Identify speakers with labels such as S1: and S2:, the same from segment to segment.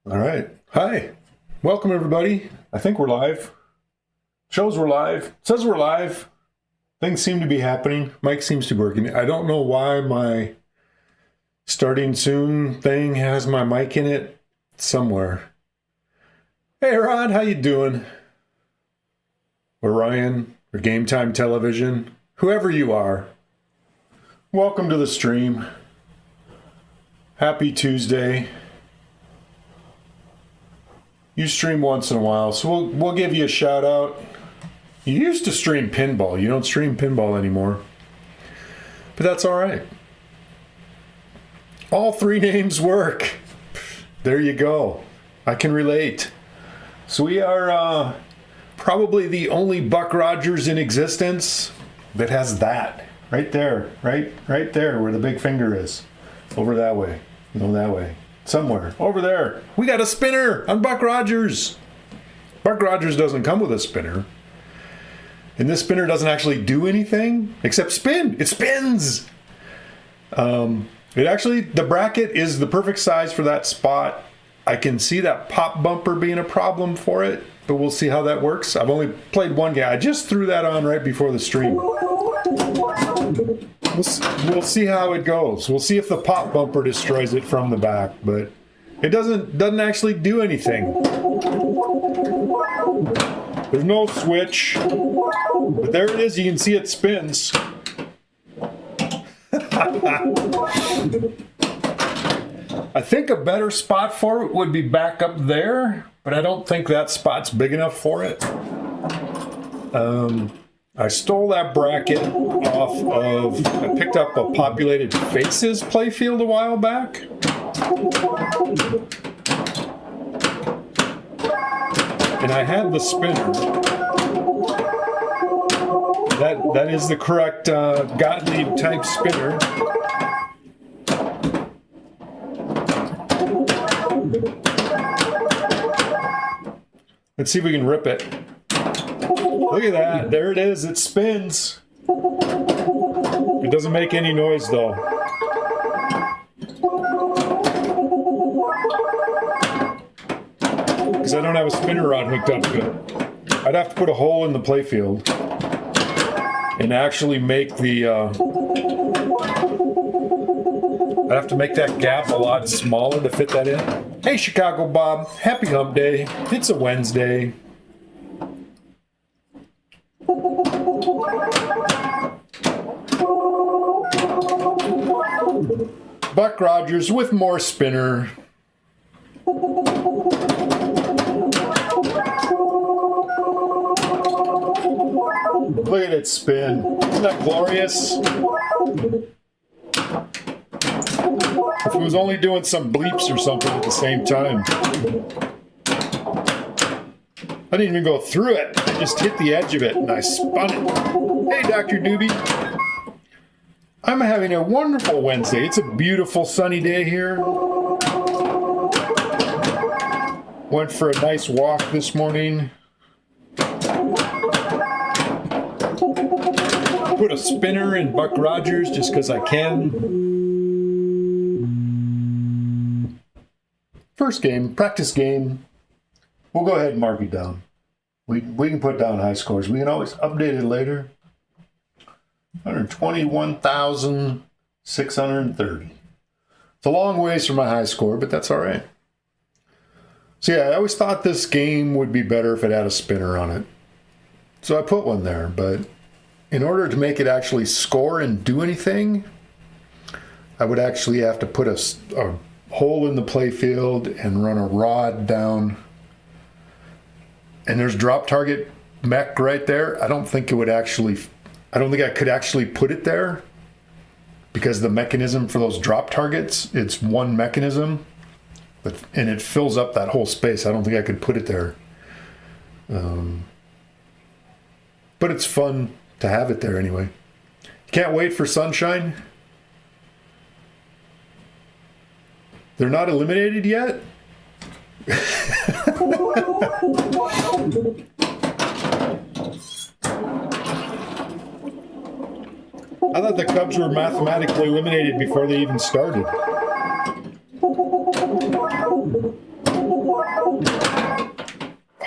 S1: All right. Hi. Welcome, everybody. I think we're live. Shows we're live. Says we're live. Things seem to be happening. Mic seems to be working. I don't know why my starting soon thing has my mic in it somewhere. Hey, Rod. How you doing? Or Ryan. Or Game Time Television. Whoever you are. Welcome to the stream. Happy Tuesday. You stream once in a while, so we'll give you a shout out. You used to stream pinball. You don't stream pinball anymore. But that's all right. All three names work. There you go. I can relate. So we are probably the only Buck Rogers in existence that has that. Right there. Right there where the big finger is. Over that way. No, that way. Somewhere. Over there. We got a spinner on Buck Rogers. Buck Rogers doesn't come with a spinner. And this spinner doesn't actually do anything except spin. It spins. The bracket is the perfect size for that spot. I can see that pop bumper being a problem for it, but we'll see how that works. I've only played one game. I just threw that on right before the stream. We'll see how it goes. We'll see if the pop bumper destroys it from the back, but it doesn't actually do anything. There's no switch, but there it is. You can see it spins. I think a better spot for it would be back up there, but I don't think that spot's big enough for it. I stole that bracket I picked up a Populated Faces playfield a while back. And I had the spinner. That is the correct Gottlieb type spinner. Let's see if we can rip it. Look at that. There it is. It spins. It doesn't make any noise, though. Because I don't have a spinner rod hooked up to it. I'd have to put a hole in the playfield and actually make the... I'd have to make that gap a lot smaller to fit that in. Hey, Chicago Bob. Happy Hump Day. It's a Wednesday. Buck Rogers with more spinner. Look at it spin. Isn't that glorious? If it was only doing some bleeps or something at the same time. I didn't even go through it. I just hit the edge of it and I spun it. Hey, Dr. Doobie. I'm having a wonderful Wednesday. It's a beautiful sunny day here. Went for a nice walk this morning. Put a spinner in Buck Rogers just because I can. First game, practice game. We'll go ahead and mark it down. We can put down high scores. We can always update it later. 121,630. It's a long ways from my high score, but that's all right. So yeah, I always thought this game would be better if it had a spinner on it. So I put one there, but in order to make it actually score and do anything, I would actually have to put a hole in the play field and run a rod down. And there's drop target mech right there. I don't think I could actually put it there because the mechanism for those drop targets, it's one mechanism, and it fills up that whole space. I don't think I could put it there. But it's fun to have it there anyway. Can't wait for Sunshine. They're not eliminated yet? I thought the Cubs were mathematically eliminated before they even started.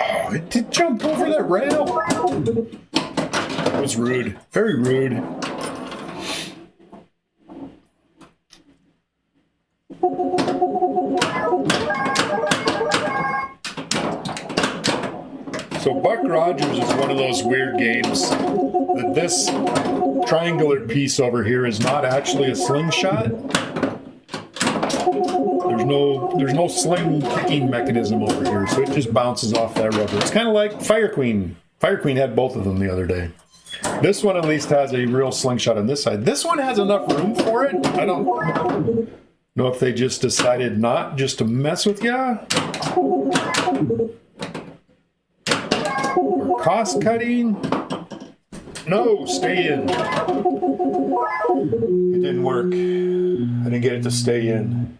S1: Oh, it did jump over that rail. That was rude. Very rude. So Buck Rogers is one of those weird games that this triangular piece over here is not actually a slingshot. There's no sling kicking mechanism over here, so it just bounces off that rubber. It's kind of like Fire Queen. Fire Queen had both of them the other day. This one at least has a real slingshot on this side. This one has enough room for it. I don't know if they just decided not just to mess with ya. Or cost cutting. No, stay in. It didn't work. I didn't get it to stay in.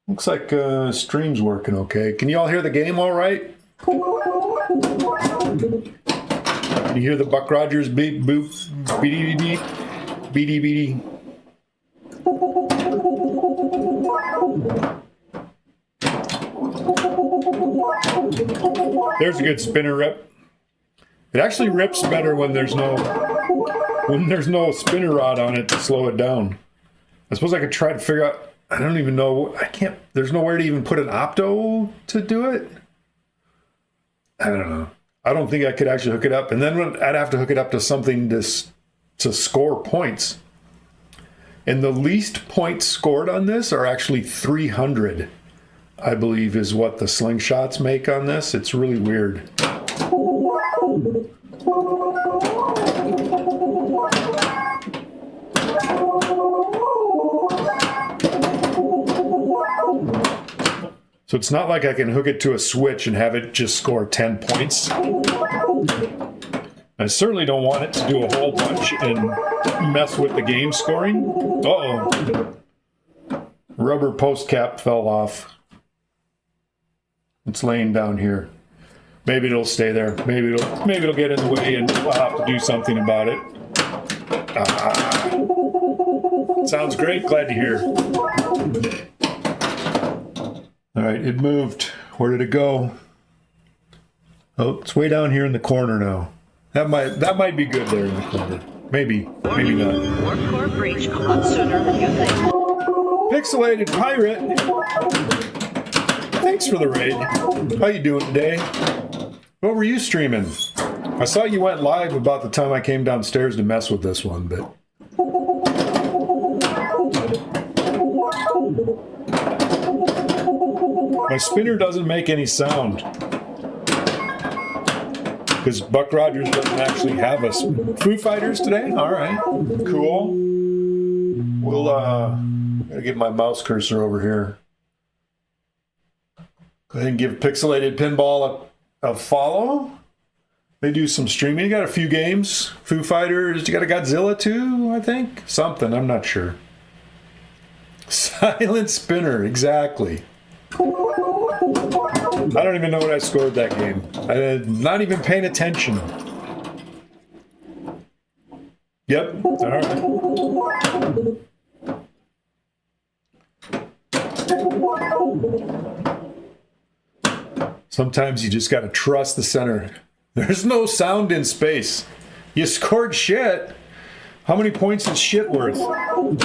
S1: Looks like stream's working okay. Can you all hear the game all right? Can you hear the Buck Rogers beep boop beady beady beady beady? There's a good spinner rip. It actually rips better when there's no spinner rod on it to slow it down. I suppose I could try to figure out. I don't even know. I can't. There's nowhere to even put an opto to do it. I don't know. I don't think I could actually hook it up. And then I'd have to hook it up to something to score points. And the least points scored on this are actually 300, I believe, is what the slingshots make on this. It's really weird. So it's not like I can hook it to a switch and have it just score 10 points. I certainly don't want it to do a whole bunch and mess with the game scoring. Uh-oh. Rubber post cap fell off. It's laying down here. Maybe it'll stay there. Maybe it'll get in the way and I'll have to do something about it. Sounds great. Glad to hear. All right, it moved. Where did it go? Oh, it's way down here in the corner now. That might be good there in the corner. Maybe not.
S2: Warp core breach a lot sooner than you think.
S1: Pixelated Pirate. Thanks for the raid. How you doing today? What were you streaming? I saw you went live about the time I came downstairs to mess with this one, but... My spinner doesn't make any sound. Because Buck Rogers doesn't actually have us. Foo Fighters today? All right. Cool. We'll, gotta get my mouse cursor over here. Go ahead and give Pixelated Pinball a follow. They do some streaming. You got a few games. Foo Fighters. You got a Godzilla too, I think. Something. I'm not sure. Silent Spinner. Exactly. I don't even know what I scored that game. I'm not even paying attention. Yep. All right. Sometimes you just got to trust the center. There's no sound in space. You scored shit. How many points is shit worth? Oh,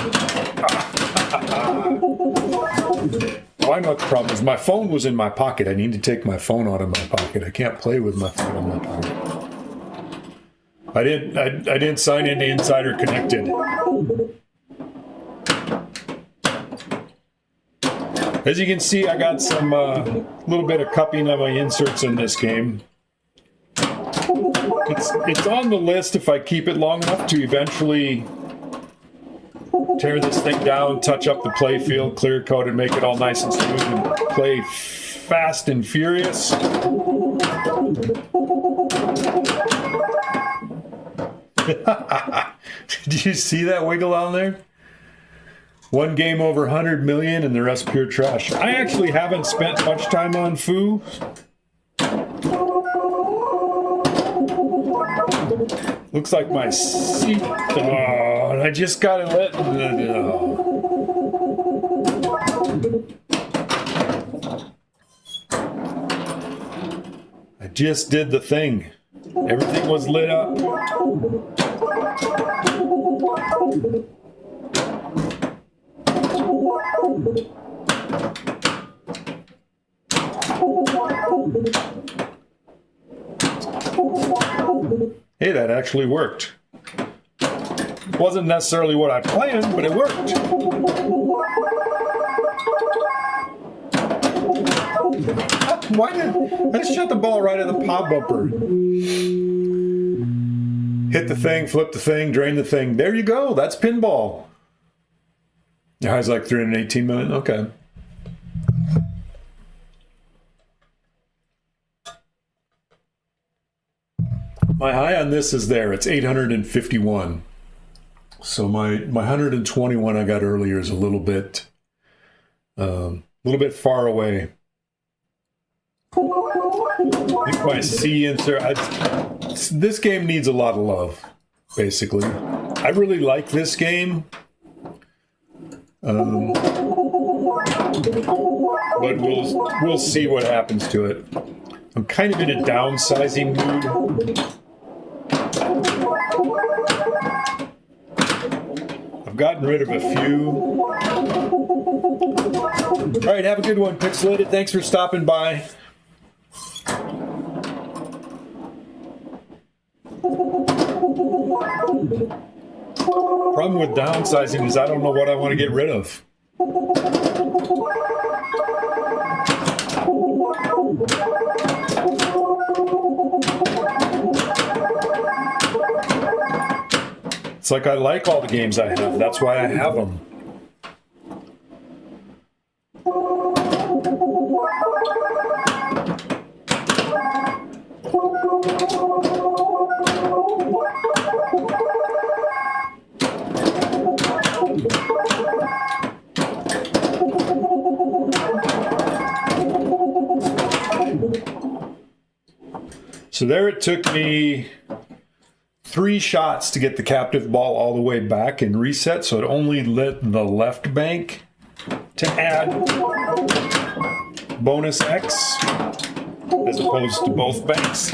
S1: I know what the problem is. My phone was in my pocket. I need to take my phone out of my pocket. I can't play with my phone in my pocket. I didn't sign into Insider Connected. As you can see, I got some little bit of cupping on my inserts in this game. It's on the list if I keep it long enough to eventually tear this thing down, touch up the play field, clear coat it, make it all nice and smooth, and play fast and furious. Did you see that wiggle on there? One game over 100 million and the rest pure trash. I actually haven't spent much time on Foo. Looks like my seat. Oh, I just gotta let. I just did the thing. Everything was lit up. Hey, that actually worked. Wasn't necessarily what I planned, but it worked. Why did I just shot the ball right at the pop bumper? Hit the thing, flip the thing, drain the thing. There you go. That's pinball. Your high's like 318 million. Okay. My high on this is there. It's 851. So my 121 I got earlier is a little bit far away. I think my C insert. This game needs a lot of love, basically. I really like this game. But we'll see what happens to it. I'm kind of in a downsizing mood. I've gotten rid of a few. All right, have a good one, Pixelated. Thanks for stopping by. Problem with downsizing is I don't know what I want to get rid of. It's like I like all the games I have. That's why I have them. So there it took me 3 shots to get the captive ball all the way back and reset, so it only lit the left bank. To add bonus X as opposed to both banks.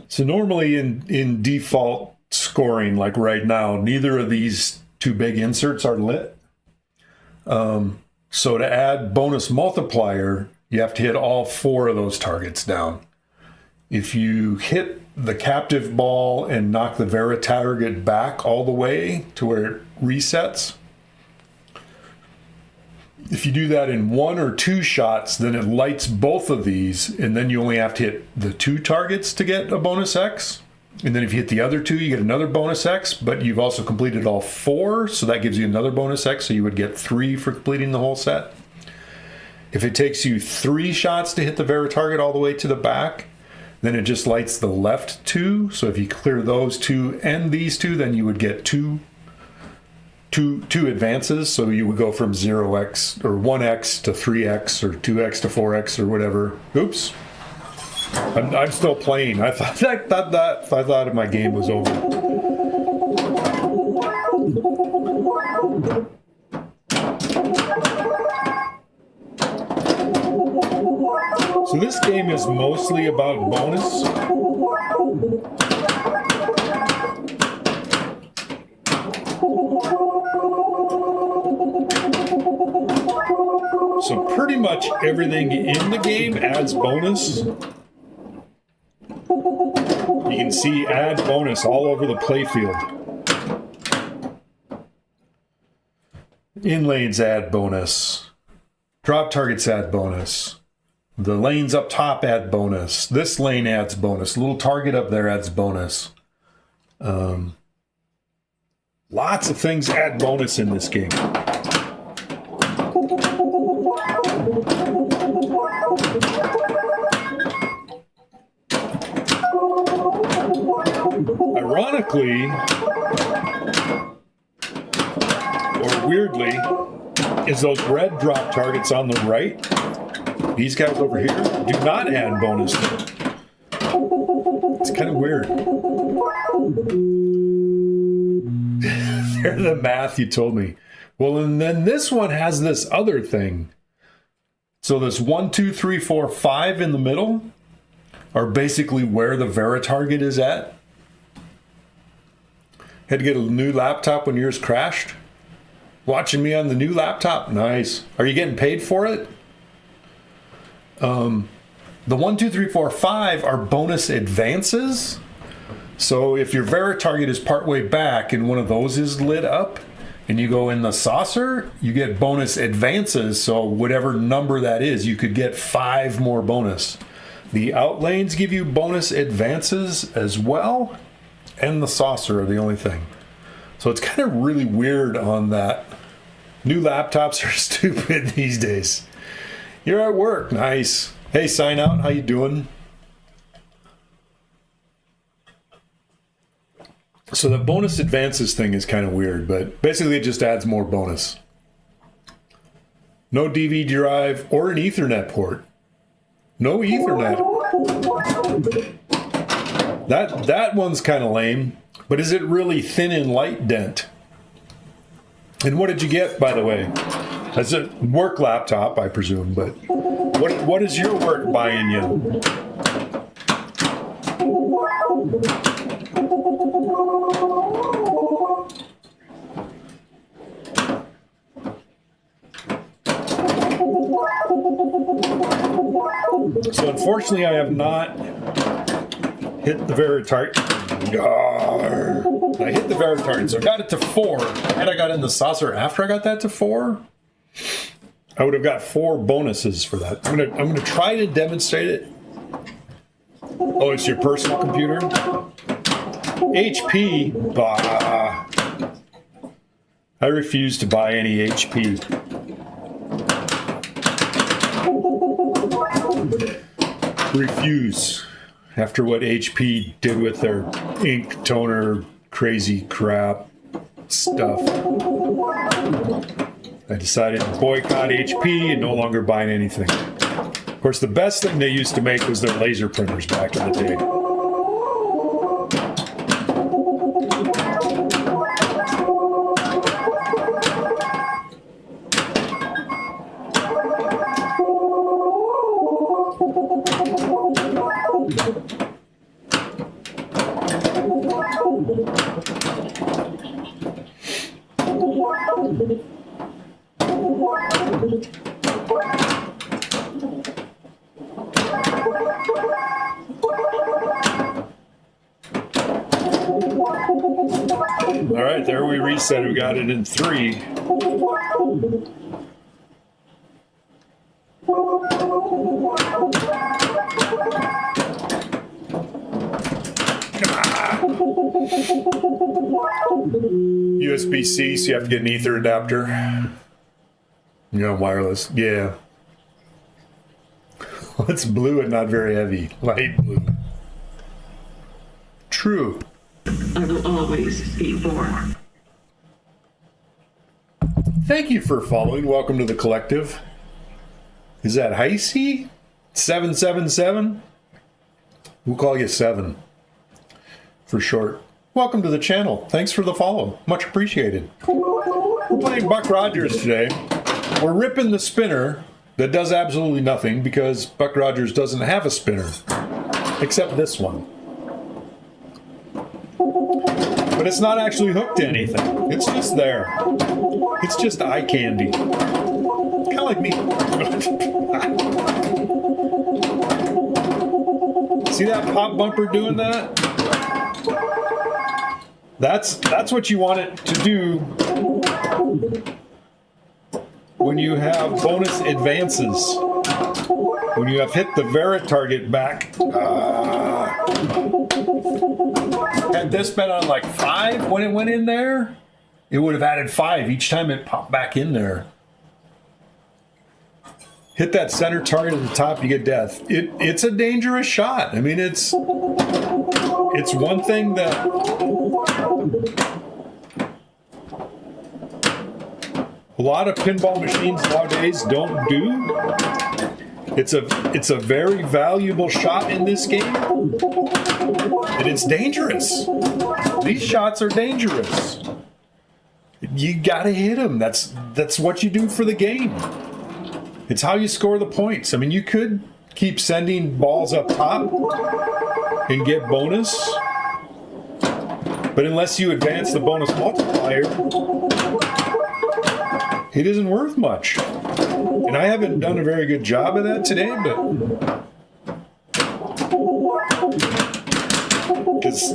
S1: So normally in default scoring, like right now, neither of these 2 big inserts are lit. So to add bonus multiplier, you have to hit all 4 of those targets down. If you hit the captive ball and knock the Vera target back all the way to where it resets, if you do that in 1 or 2 shots, then it lights both of these, and then you only have to hit the 2 targets to get a bonus X. And then if you hit the other 2, you get another bonus X, but you've also completed all 4, so that gives you another bonus X, so you would get 3 for completing the whole set. If it takes you 3 shots to hit the Vera target all the way to the back, then it just lights the left 2. So if you clear those 2 and these 2, then you would get two advances. So you would go from 0x or 1x to 3x or 2x to 4x or whatever. Oops. I'm still playing. I thought my game was over. So this game is mostly about bonus. So pretty much everything in the game adds bonus. You can see add bonus all over the playfield. In lanes add bonus. Drop targets add bonus. The lanes up top add bonus. This lane adds bonus. Little target up there adds bonus. Lots of things add bonus in this game. Ironically, or weirdly, is those red drop targets on the right, these guys over here, do not add bonus. It's kind of weird. They're the math you told me. Well, and then this one has this other thing. So this 1, 2, 3, 4, 5 in the middle are basically where the Vera target is at. Had to get a new laptop when yours crashed? Watching me on the new laptop? Nice. Are you getting paid for it? The 1, 2, 3, 4, 5 are bonus advances. So if your Vera target is partway back and one of those is lit up and you go in the saucer, you get bonus advances. So whatever number that is, you could get 5 more bonus. The out lanes give you bonus advances as well, and the saucer are the only thing. So it's kind of really weird on that. New laptops are stupid these days. You're at work. Nice. Hey, sign out. How you doing? So the bonus advances thing is kind of weird, but basically it just adds more bonus. No DVD drive or an Ethernet port. No Ethernet. That one's kind of lame, but is it really thin and light dent? And what did you get, by the way? That's a work laptop, I presume, but what is your work buying you? So unfortunately, I have not hit the Vera target. I hit the Vera target, so I got it to 4. And I got in the saucer after I got that to 4. I would have got 4 bonuses for that. I'm gonna try to demonstrate it. Oh, it's your personal computer? HP. Bah. I refuse to buy any HP. Refuse. After what HP did with their ink toner, crazy crap stuff. I decided to boycott HP and no longer buying anything. Of course, the best thing they used to make was their laser printers back in the day. All right, there we reset. We got it in 3. USB-C, so you have to get an ether adapter. Wireless. Yeah. It's blue and not very heavy. Light blue. True.
S2: I will always be born.
S1: Thank you for following. Welcome to the collective. Is that Heisey? 777? We'll call you 7 for short. Welcome to the channel. Thanks for the follow. Much appreciated. We're playing Buck Rogers today. We're ripping the spinner that does absolutely nothing because Buck Rogers doesn't have a spinner, except this one. But it's not actually hooked to anything. It's just there. It's just eye candy. Kind of like me. See that pop bumper doing that? That's what you want it to do when you have bonus advances. When you have hit the Vera target back. Had this been on like 5 when it went in there, it would have added 5 each time it popped back in there. Hit that center target at the top, you get death. It's a dangerous shot. I mean, it's one thing that a lot of pinball machines nowadays don't do. It's a very valuable shot in this game, and it's dangerous. These shots are dangerous. You gotta hit them. That's what you do for the game. It's how you score the points. I mean, you could keep sending balls up top and get bonus, but unless you advance the bonus multiplier, it isn't worth much. And I haven't done a very good job of that today, but because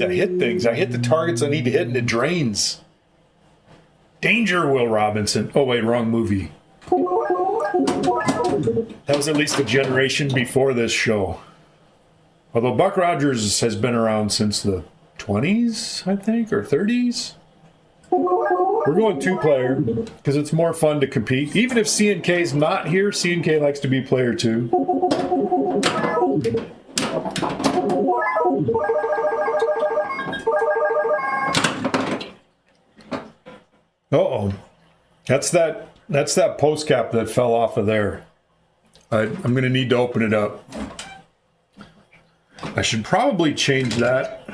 S1: I hit things, I hit the targets I need to hit, and it drains. Danger, Will Robinson. Oh wait, wrong movie. That was at least a generation before this show. Although Buck Rogers has been around since the 20s, I think, or 30s. We're going 2-player because it's more fun to compete. Even if CNK's not here, CNK likes to be player 2. Uh-oh. That's that post cap that fell off of there. I'm going to need to open it up. I should probably change that,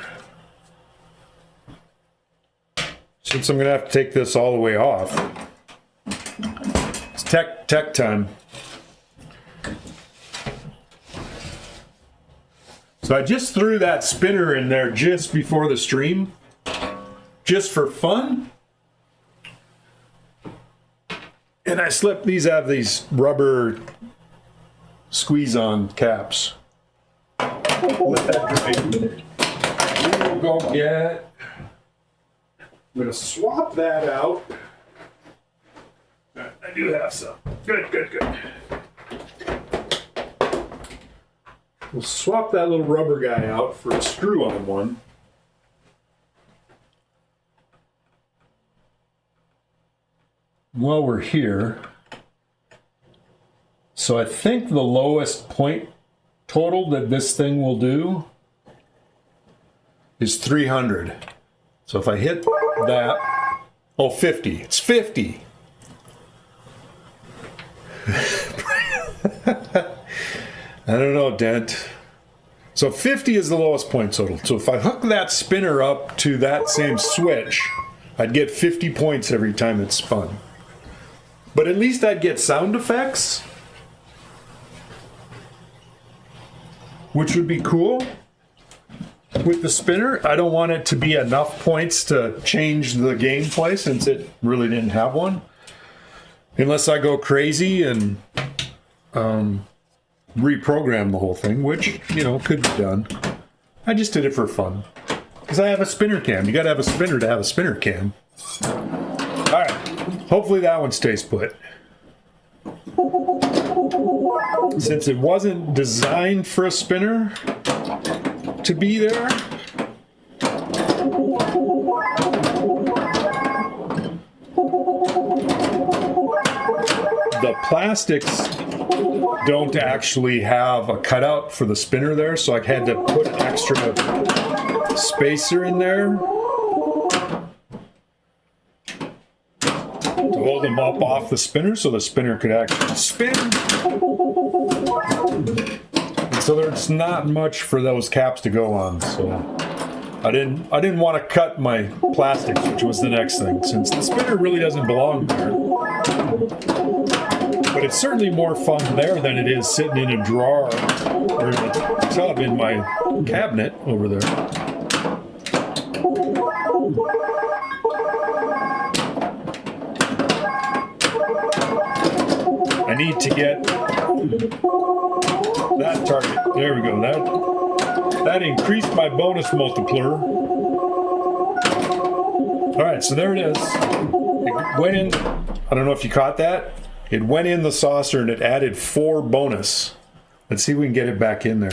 S1: since I'm going to have to take this all the way off. It's tech time. So I just threw that spinner in there just before the stream, just for fun. And I slipped these out of these rubber squeeze-on caps. Let that dry. We will go get... I'm going to swap that out. I do have some. Good. We'll swap that little rubber guy out for a screw-on one. While we're here, so I think the lowest point total that this thing will do is 300. So if I hit that, 50. It's 50. I don't know, Dent. So 50 is the lowest point total. So if I hook that spinner up to that same switch, I'd get 50 points every time it's spun. But at least I'd get sound effects, which would be cool. With the spinner, I don't want it to be enough points to change the gameplay, since it really didn't have one. Unless I go crazy and reprogram the whole thing, which, could be done. I just did it for fun. Because I have a spinner cam. You gotta have a spinner to have a spinner cam. Alright. Hopefully that one stays put. Since it wasn't designed for a spinner to be there, the plastics don't actually have a cutout for the spinner there, so I had to put an extra spacer in there to hold them up off the spinner so the spinner could actually spin. And so there's not much for those caps to go on, so I didn't want to cut my plastics, which was the next thing, since the spinner really doesn't belong there. But it's certainly more fun there than it is sitting in a drawer or in a tub in my cabinet over there. I need to get that target. There we go. That increased my bonus multiplier. All right, so there it is. It went in. I don't know if you caught that. It went in the saucer and it added 4 bonus. Let's see if we can get it back in there.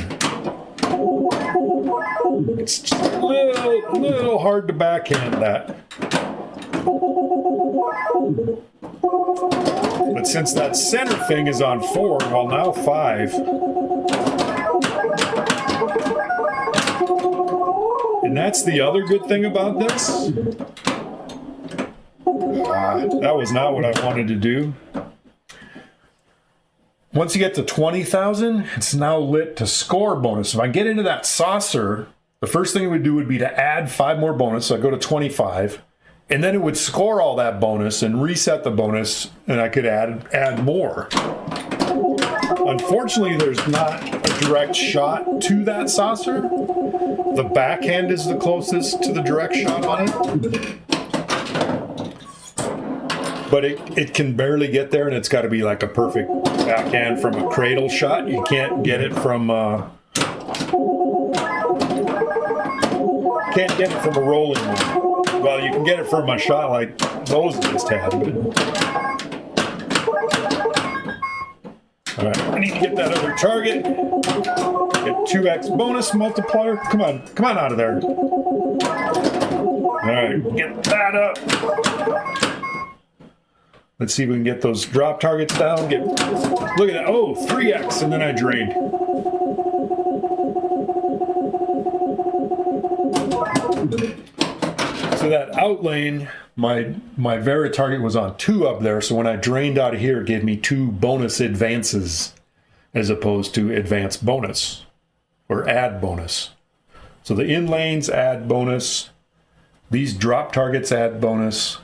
S1: It's just a little hard to backhand that. But since that center thing is on 4, well, now 5. And that's the other good thing about this. That was not what I wanted to do. Once you get to 20,000, it's now lit to score bonus. If I get into that saucer, the first thing it would do would be to add 5 more bonus. So I go to 25, and then it would score all that bonus and reset the bonus, and I could add more. Unfortunately, there's not a direct shot to that saucer. The backhand is the closest to the direct shot on it. But it can barely get there, and it's got to be like a perfect backhand from a cradle shot. You can't get it from a rolling one. Well, you can get it from a shot like those just had. But... All right, I need to get that other target. Get 2x bonus multiplier. Come on out of there. All right, get that up. Let's see if we can get those drop targets down. Look at that. Oh, 3x, and then I drained. So that out lane, my Vera target was on 2 up there. So when I drained out of here, it gave me 2 bonus advances as opposed to advance bonus or add bonus. So the in lanes add bonus. These drop targets add bonus.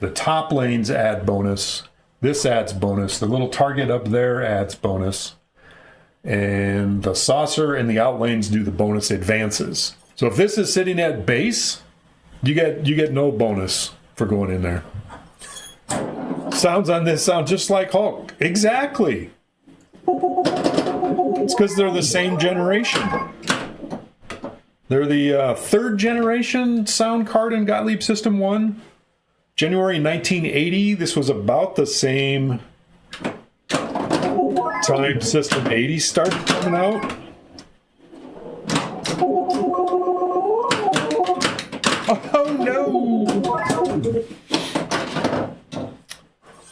S1: The top lanes add bonus. This adds bonus. The little target up there adds bonus. And the saucer and the out lanes do the bonus advances. So if this is sitting at base, you get no bonus for going in there. Sounds on this sound just like Hulk. Exactly. It's because they're the same generation. They're the 3rd generation sound card in Gottlieb System 1. January 1980, this was about the same time System 80 started coming out. Oh no!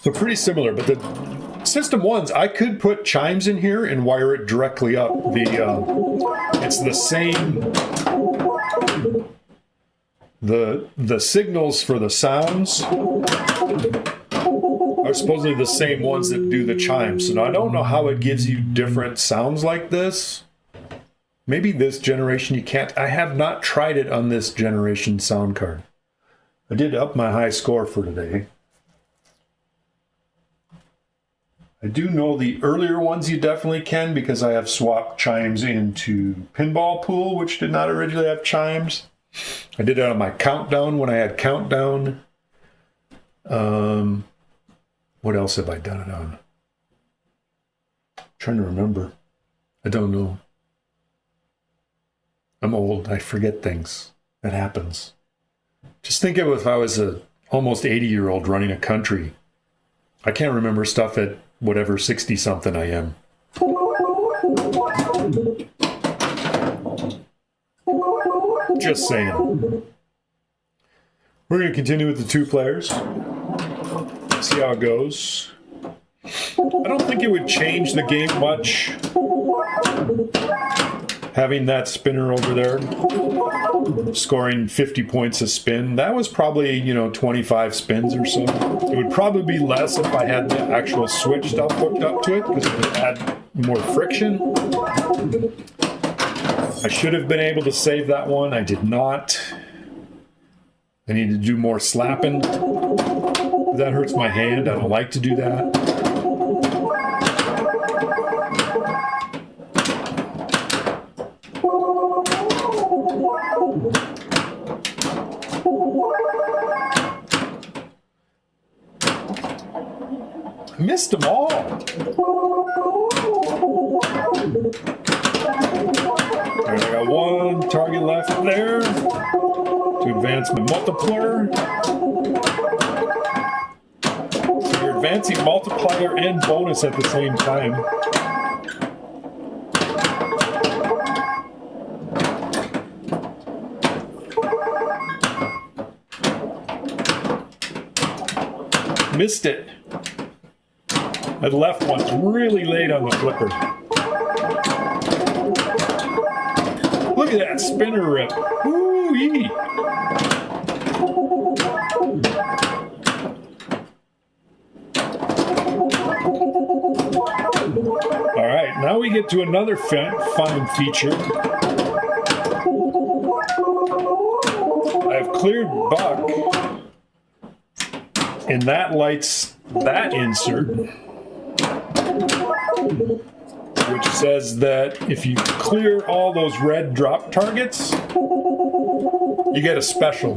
S1: So pretty similar, but the System 1s, I could put chimes in here and wire it directly up. It's the same... The signals for the sounds are supposedly the same ones that do the chimes. So now I don't know how it gives you different sounds like this. Maybe this generation you can't. I have not tried it on this generation sound card. I did up my high score for today. I do know the earlier ones you definitely can because I have swapped chimes into Pinball Pool, which did not originally have chimes. I did it on my Countdown when I had Countdown. What else have I done it on? I'm trying to remember. I don't know. I'm old. I forget things. That happens. Just think of if I was a almost 80-year-old running a country. I can't remember stuff at whatever 60 something I am. Just saying. We're going to continue with the 2 players. See how it goes. I don't think it would change the game much having that spinner over there scoring 50 points a spin. That was probably, 25 spins or so. It would probably be less if I had the actual switch stuff hooked up to it because it would add more friction. I should have been able to save that one. I did not. I need to do more slapping. That hurts my hand. I don't like to do that. I missed them all. Alright, I got one target left there to advance my multiplier. So you're advancing multiplier and bonus at the same time. Missed it. That left one's really late on the flipper. Look at that spinner rip. Woo-wee. All right, now we get to another fine feature. I've cleared Buck, and that lights that insert, which says that if you clear all those red drop targets, you get a special.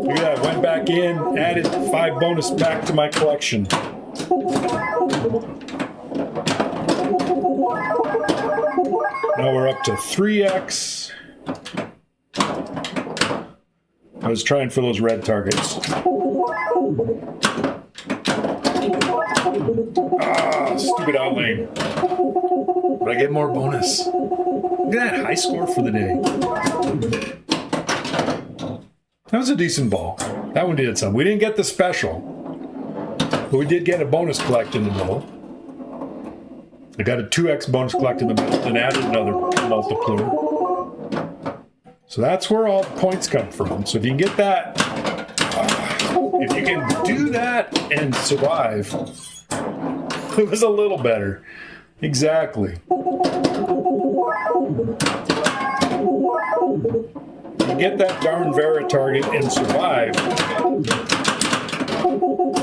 S1: Look at that, went back in, added 5 bonus back to my collection. Now we're up to 3x. I was trying for those red targets. Stupid outlane. But I get more bonus. Look at that high score for the day. That was a decent ball. That one did something. We didn't get the special, but we did get a bonus collect in the middle. I got a 2x bonus collect in the middle and added another multiplier. So that's where all the points come from. So if you can get that, if you can do that and survive, it was a little better. Exactly. You get that darn Vera target and survive. And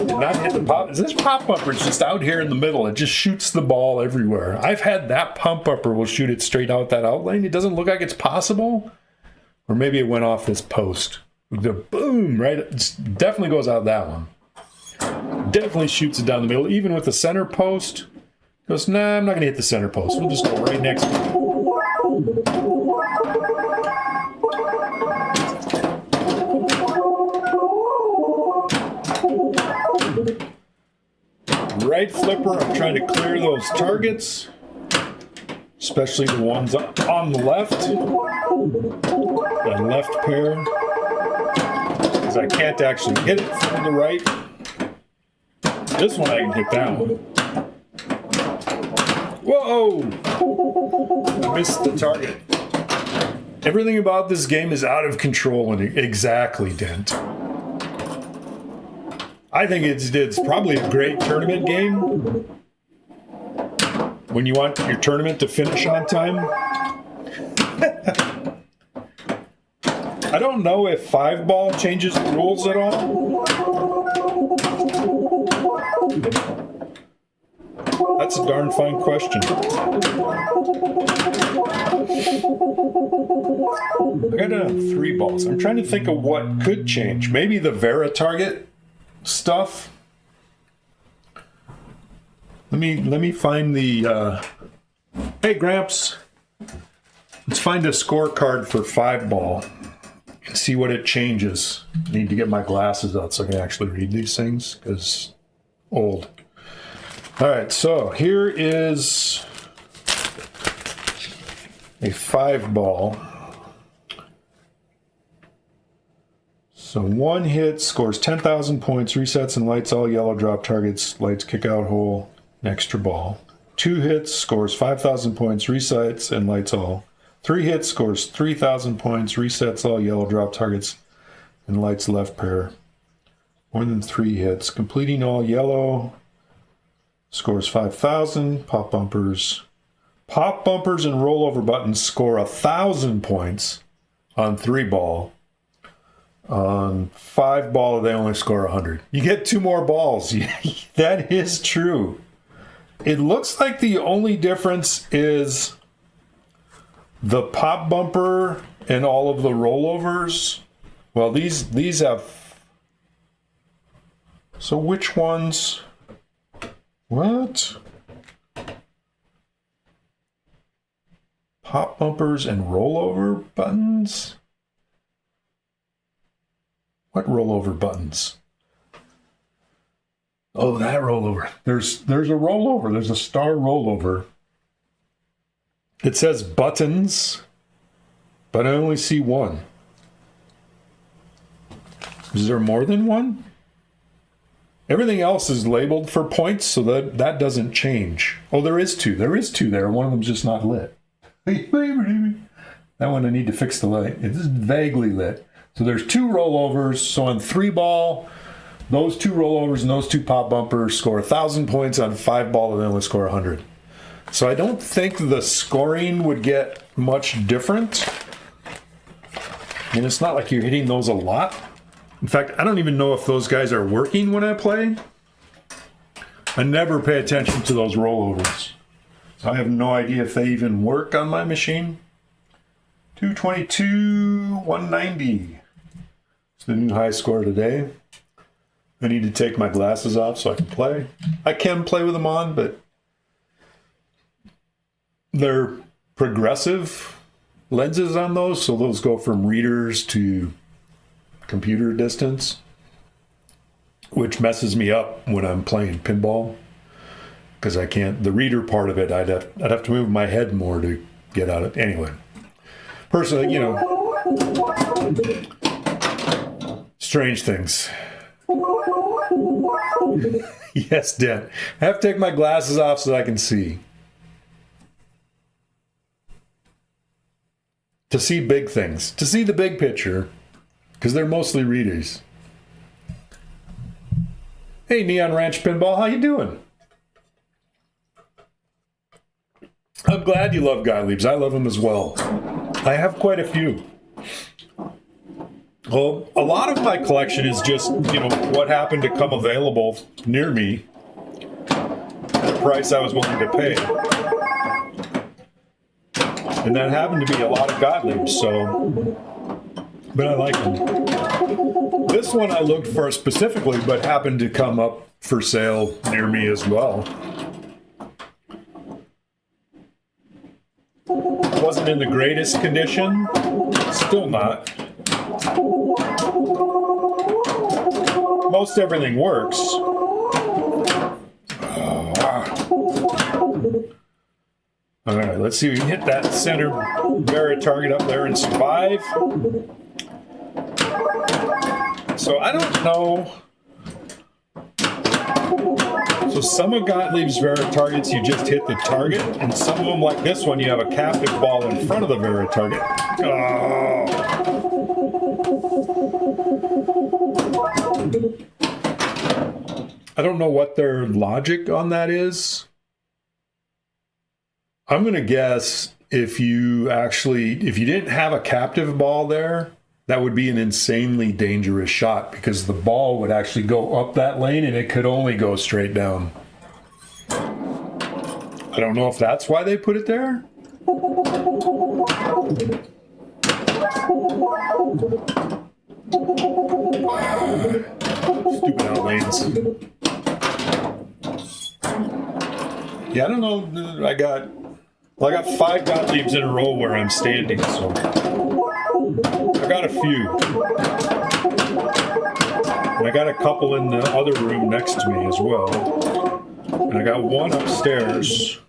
S1: not hit the pop. This pop upper is just out here in the middle. It just shoots the ball everywhere. I've had that pump upper will shoot it straight out that outlane. It doesn't look like it's possible. Or maybe it went off this post. The boom, right? It definitely goes out that one. Definitely shoots it down the middle. Even with the center post. Goes, nah, I'm not going to hit the center post. We'll just go right next to it. Right flipper, I'm trying to clear those targets. Especially the ones on the left. The left pair. Because I can't actually hit it from the right. This one I can hit that one. Whoa! I missed the target. Everything about this game is out of control. And exactly, Dent. I think it's probably a great tournament game. When you want your tournament to finish on time. I don't know if 5-ball changes the rules at all. That's a darn fine question. I got 3 balls. I'm trying to think of what could change. Maybe the Vera target stuff. Let me find the hey Gramps, let's find a scorecard for 5-ball see what it changes. I need to get my glasses out so I can actually read these things, because old. All right, so here is a 5-ball. So 1 hit scores 10,000 points, resets and lights all yellow drop targets, lights kick out hole, an extra ball. 2 hits scores 5,000 points, resets and lights all. 3 hits scores 3,000 points, resets all yellow drop targets, and lights left pair. More than 3 hits, completing all yellow, scores 5,000. Pop bumpers. Pop bumpers and rollover buttons score 1,000 points on 3-ball. On 5-ball, they only score 100. You get 2 more balls. That is true. It looks like the only difference is the pop bumper and all of the rollovers. Well, these have... So which ones... What? Pop bumpers and rollover buttons? What rollover buttons? Oh, that rollover. There's a rollover. There's a star rollover. It says buttons, but I only see one. Is there more than one? Everything else is labeled for points, so that doesn't change. Oh, there is 2. There is 2 there. One of them's just not lit. That one I need to fix the light. It is vaguely lit. So there's 2 rollovers. So on 3-ball, those 2 rollovers and those 2 pop bumpers score 1,000 points. On 5-ball, and they only score 100. So I don't think the scoring would get much different. I mean, it's not like you're hitting those a lot. In fact, I don't even know if those guys are working when I play. I never pay attention to those rollovers. So I have no idea if they even work on my machine. 222, 190. It's the new high score today. I need to take my glasses off so I can play. I can play with them on, but they're progressive lenses on those, so those go from readers to computer distance, which messes me up when I'm playing pinball, because I can't, the reader part of it, I'd have to move my head more to get out of it. Anyway, personally, you know, strange things. Yes, Dan. I have to take my glasses off so that I can see. To see big things. To see the big picture. Because they're mostly readers. Hey, Neon Ranch Pinball, how you doing? I'm glad you love Gottliebs. I love them as well. I have quite a few. Well, a lot of my collection is just, you know, what happened to come available near me at a price I was willing to pay. And that happened to be a lot of Gottliebs, so... But I like them. This one I looked for specifically, but happened to come up for sale near me as well. Wasn't in the greatest condition. Still not. Most everything works. All right, let's see if we can hit that center Barrett target up there and survive. So I don't know. So some of Gottlieb's Vera targets, you just hit the target, and some of them, like this one, you have a captive ball in front of the Vera target. Oh. I don't know what their logic on that is. I'm going to guess if you didn't have a captive ball there, that would be an insanely dangerous shot, because the ball would actually go up that lane and it could only go straight down. I don't know if that's why they put it there. Stupid out lanes. Yeah, I don't know. I got 5 Gottliebs in a row where I'm standing, so I got a few. And I got a couple in the other room next to me as well. And I got one upstairs.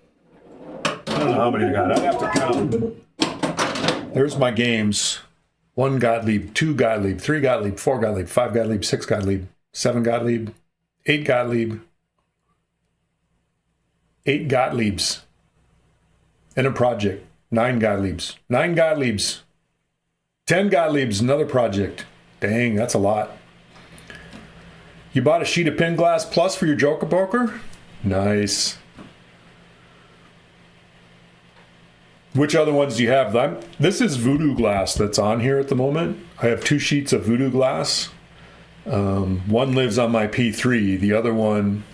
S1: I don't know how many I got. I'd have to count. There's my games. 1 Gottlieb, 2 Gottlieb, 3 Gottlieb, 4 Gottlieb, 5 Gottlieb, 6 Gottlieb, 7 Gottlieb, 8 Gottlieb, 8 Gottliebs. And a project. 9 Gottliebs. 9 Gottliebs. 10 Gottliebs, another project. Dang, that's a lot. You bought a sheet of Pin Glass Plus for your Joker Poker? Nice. Which other ones do you have? This is Voodoo Glass that's on here at the moment. I have 2 sheets of Voodoo Glass. One lives on my P3. The other one,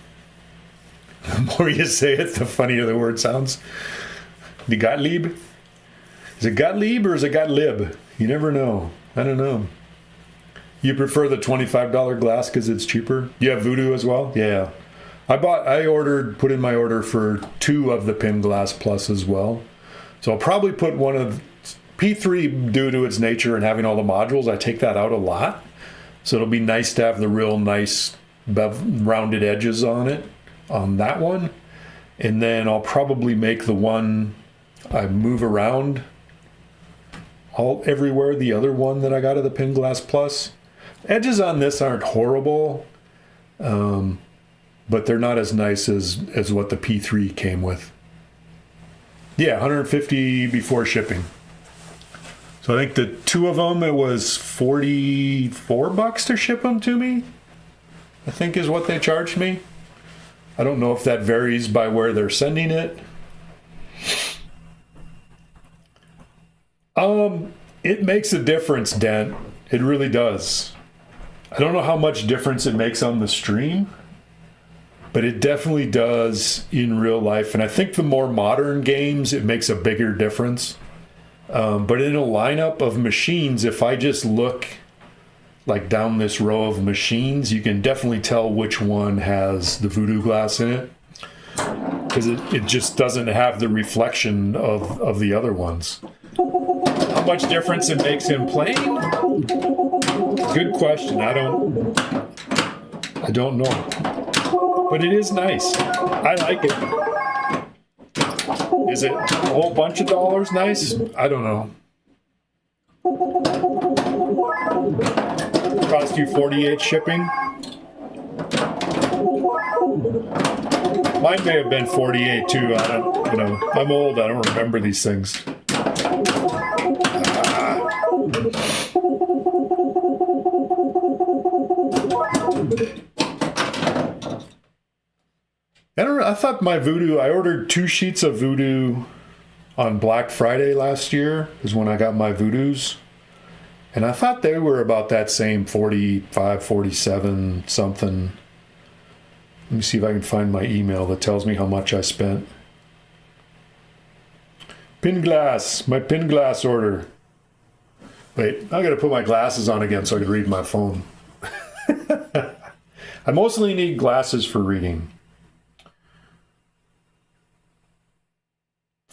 S1: the more you say it, the funnier the word sounds. The Gottlieb? Is it Gottlieb or is it Gottlieb? You never know. I don't know. You prefer the $25 glass because it's cheaper? You have Voodoo as well? Yeah. Put in my order for 2 of the Pin Glass Plus as well. So I'll probably put one of P3 due to its nature and having all the modules. I take that out a lot. So it'll be nice to have the real nice rounded edges on it, on that one. And then I'll probably make the one I move around everywhere, the other one that I got of the Pin Glass Plus. Edges on this aren't horrible, but they're not as nice as what the P3 came with. Yeah, $150 before shipping. So I think the 2 of them, it was $44 to ship them to me, I think is what they charged me. I don't know if that varies by where they're sending it. It makes a difference, Dent. It really does. I don't know how much difference it makes on the stream, but it definitely does in real life. And I think the more modern games, it makes a bigger difference. But in a lineup of machines, if I just look like down this row of machines, you can definitely tell which one has the Voodoo Glass in it, because it just doesn't have the reflection of the other ones. How much difference it makes in playing? Good question. I don't know. But it is nice. I like it. Is it a whole bunch of dollars nice? I don't know. Cost you $48 shipping? Mine may have been $48 too. I'm old. I don't remember these things. I thought my Voodoo, I ordered 2 sheets of Voodoo on Black Friday last year, is when I got my Voodoos. And I thought they were about that same 45, 47 something. Let me see if I can find my email that tells me how much I spent. Pin Glass, my Pin Glass order. Wait, I gotta put my glasses on again so I can read my phone. I mostly need glasses for reading.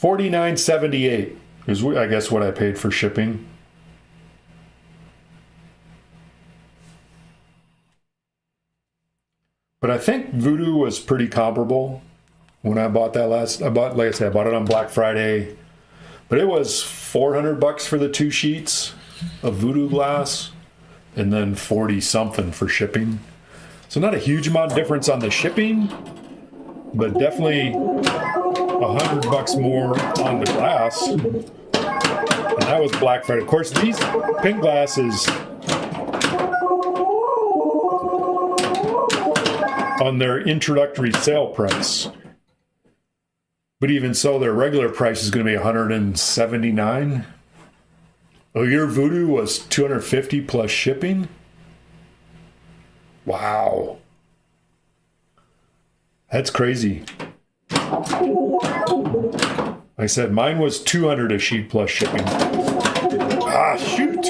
S1: $49.78 is, I guess, what I paid for shipping. But I think Voodoo was pretty comparable when I bought that like I said, I bought it on Black Friday. But it was $400 for the 2 sheets of Voodoo Glass, and then 40 something for shipping. So not a huge amount of difference on the shipping, but definitely $100 more on the glass. And that was Black Friday. Of course, these Pin Glasses on their introductory sale price. But even so, their regular price is going to be $179. Oh, your Voodoo was $250 plus shipping? Wow. That's crazy. Like I said, mine was $200 a sheet plus shipping. Ah, shoot.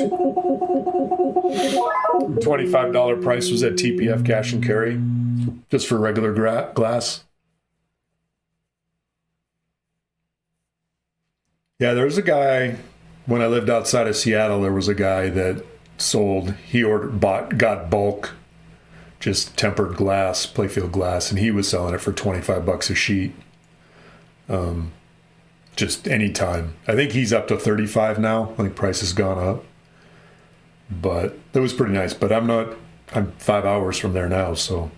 S1: $25 price was at TPF cash and carry, just for regular glass. Yeah, there was a guy, when I lived outside of Seattle, there was a guy that sold. He got bulk, just tempered glass, playfield glass, and he was selling it for $25 a sheet. Just anytime. I think he's up to 35 now. I think price has gone up. But that was pretty nice. But I'm 5 hours from there now, so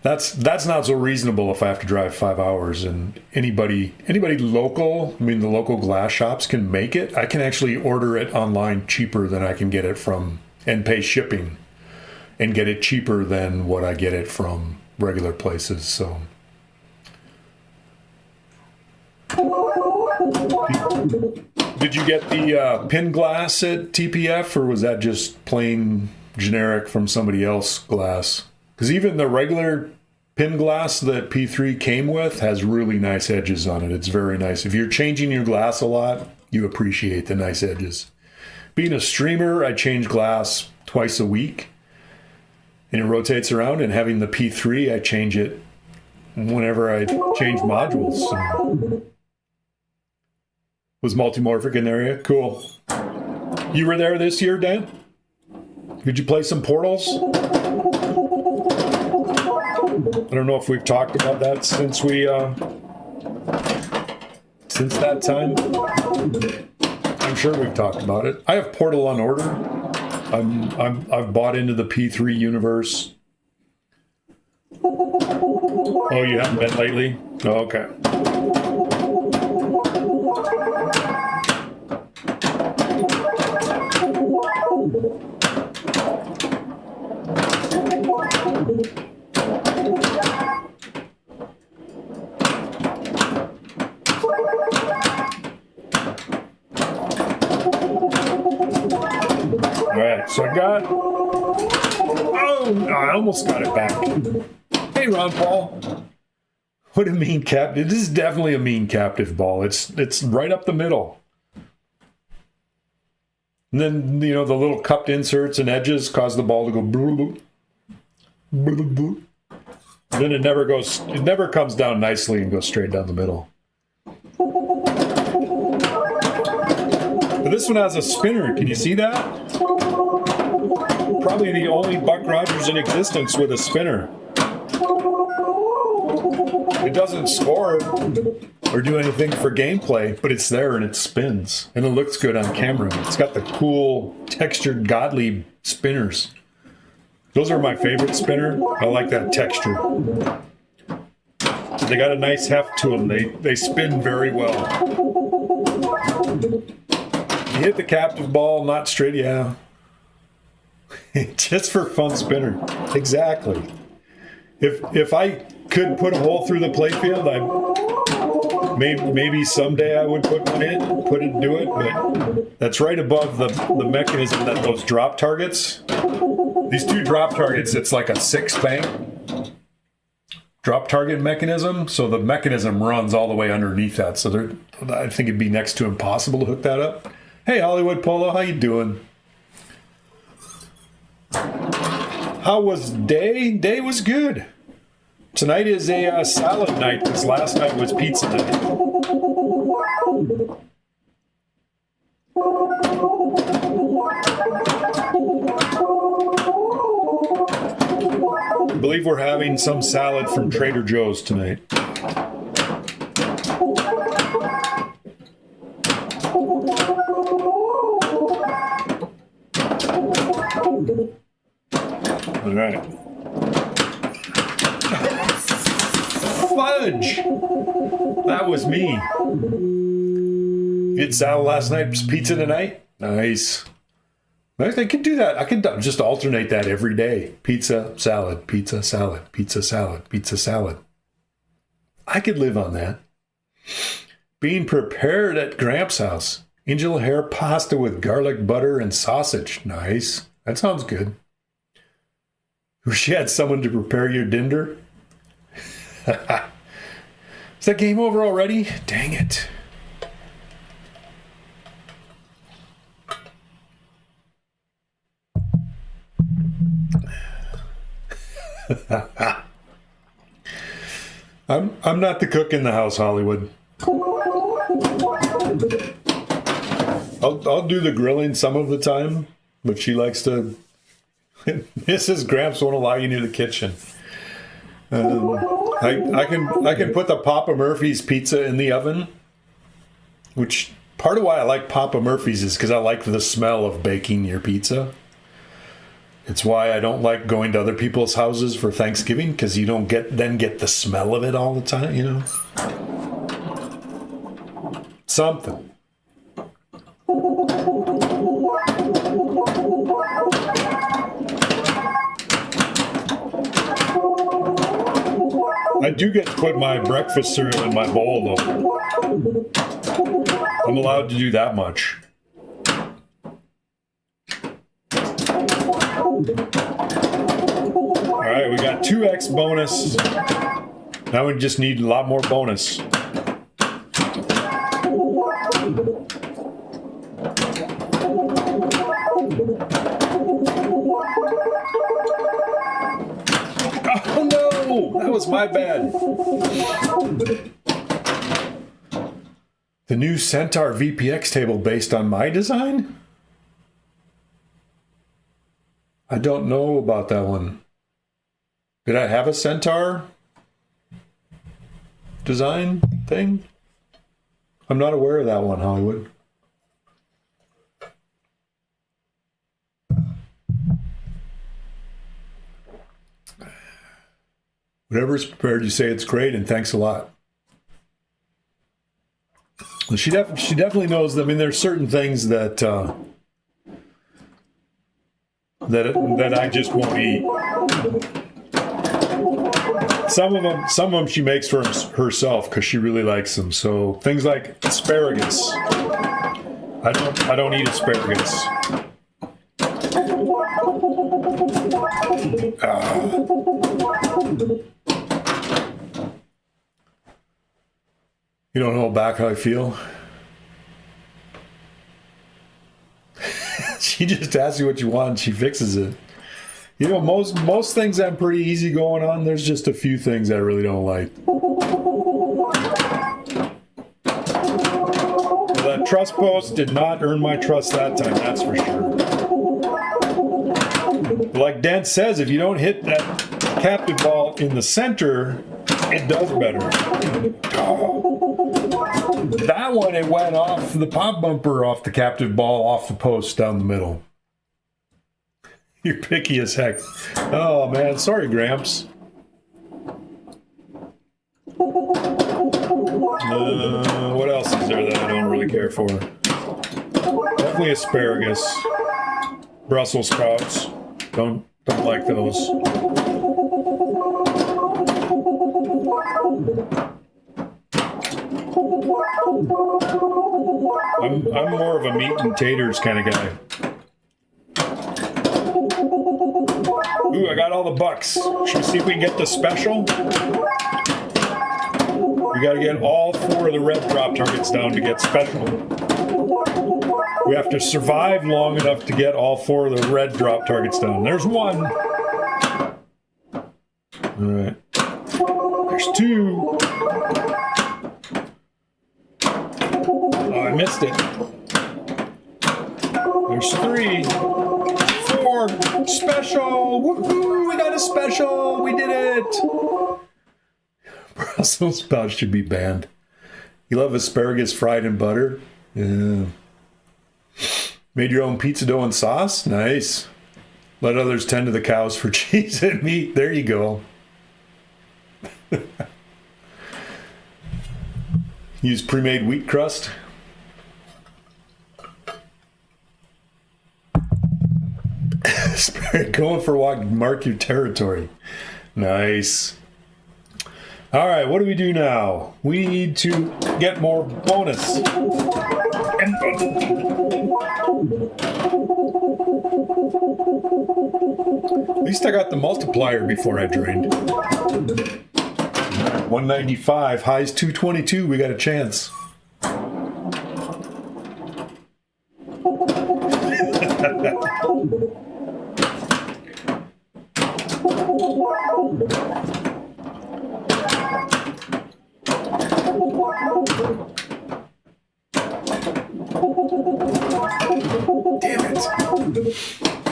S1: that's not so reasonable if I have to drive 5 hours. And anybody local, I mean the local glass shops can make it. I can actually order it online cheaper than I can get it from, and pay shipping and get it cheaper than what I get it from regular places. So did you get the pin glass at TPF, or was that just plain generic from somebody else glass? Because even the regular pin glass that P3 came with has really nice edges on it. It's very nice. If you're changing your glass a lot, you appreciate the nice edges. Being a streamer, I change glass twice a week, and it rotates around. And having the P3, I change it whenever I change modules. So. Was Multimorphic in the area? Cool. You were there this year, Dan? Did you play some Portals? I don't know if we've talked about that since that time. I'm sure we've talked about it. I have Portal on order. I've bought into the P3 universe. Oh, you haven't been lately? Oh, okay. Alright, so I almost got it back. Hey, Ron Paul. What a mean captive. This is definitely a mean captive ball. It's right up the middle. And then, the little cupped inserts and edges cause the ball to go bloop, bloop, bloop. Then it never comes down nicely and goes straight down the middle. But this one has a spinner. Can you see that? Probably the only Buck Rogers in existence with a spinner. It doesn't score or do anything for gameplay, but it's there and it spins. And it looks good on camera. It's got the cool, textured, godly spinners. Those are my favorite spinner. I like that texture. They got a nice heft to them. They spin very well. You hit the captive ball, not straight, yeah. Just for fun spinner. Exactly. If I could put a hole through the playfield, maybe someday I would put one in, do it, but that's right above the mechanism that those drop targets. These two drop targets, it's like a 6-bank drop target mechanism, so the mechanism runs all the way underneath that. So I think it'd be next to impossible to hook that up. Hey, Hollywood Polo, how you doing? How was day? Day was good. Tonight is a salad night, because last night was pizza night. I believe we're having some salad from Trader Joe's tonight. All right. Fudge! That was me. You had salad last night, pizza tonight? Nice. I could do that. I could just alternate that every day. Pizza, salad, pizza, salad, pizza, salad, pizza, salad. I could live on that. Being prepared at Gramps' house. Angel hair pasta with garlic butter and sausage. Nice. That sounds good. Wish you had someone to prepare your dinner. Is that game over already? Dang it. I'm not the cook in the house, Hollywood. I'll do the grilling some of the time, but she likes to. Mrs. Gramps won't allow you near the kitchen. I can put the Papa Murphy's pizza in the oven, which part of why I like Papa Murphy's is because I like the smell of baking your pizza. It's why I don't like going to other people's houses for Thanksgiving, because you don't get the smell of it all the time, you know? Something. I do get to put my breakfast cereal in my bowl, though. I'm allowed to do that much. All right, we got 2x bonus. Now we just need a lot more bonus. Oh no, that was my bad. The new Centaur VPX table based on my design? I don't know about that one. Did I have a Centaur design thing? I'm not aware of that one, Hollywood. Whatever's prepared, you say it's great, and thanks a lot. She definitely knows. I mean, there's certain things that that I just won't eat. Some of them she makes for herself because she really likes them. So things like asparagus. I don't eat asparagus. You don't know back how I feel? She just asks you what you want and she fixes it. You know, most things I'm pretty easy going on. There's just a few things I really don't like. Well, that trust post did not earn my trust that time, that's for sure. Like Dent says, if you don't hit that captive ball in the center, it does better. That one, it went off the pop bumper, off the captive ball, off the post down the middle. You're picky as heck. Oh man, sorry, Gramps. What else is there that I don't really care for? Definitely asparagus. Brussels sprouts. Don't like those. I'm more of a meat and taters kind of guy. Ooh, I got all the bucks. Should we see if we can get the special? We got to get all 4 of the red drop targets down to get special. We have to survive long enough to get all 4 of the red drop targets down. There's 1. All right. There's 2. Oh, I missed it. There's 3. 4. Special. Woohoo! We got a special. We did it. Brussels sprouts should be banned. You love asparagus fried in butter? Yeah. Made your own pizza dough and sauce? Nice. Let others tend to the cows for cheese and meat. There you go. Use pre-made wheat crust. Going for a walk, mark your territory. Nice. All right, what do we do now? We need to get more bonus. At least I got the multiplier before I drained. 195, highs 222, we got a chance. Damn it.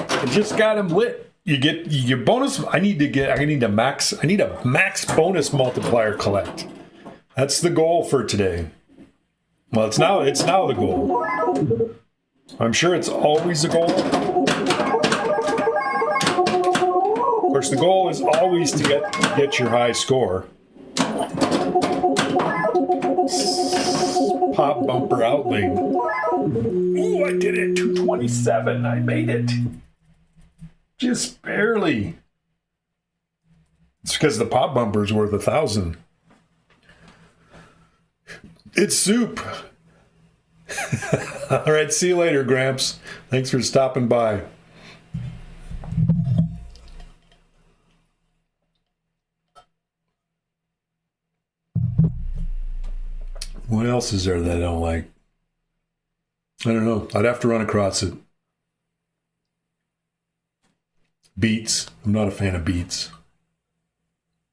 S1: I just got him lit. You get your bonus. I need a max bonus multiplier collect. That's the goal for today. Well, it's now the goal. I'm sure it's always the goal. Of course, the goal is always to get your high score. Pop bumper outlane. Ooh, I did it. 227. I made it. Just barely. It's because the pop bumper is worth 1,000. It's soup. All right, see you later, Gramps. Thanks for stopping by. What else is there that I don't like? I don't know. I'd have to run across it. Beets. I'm not a fan of beets.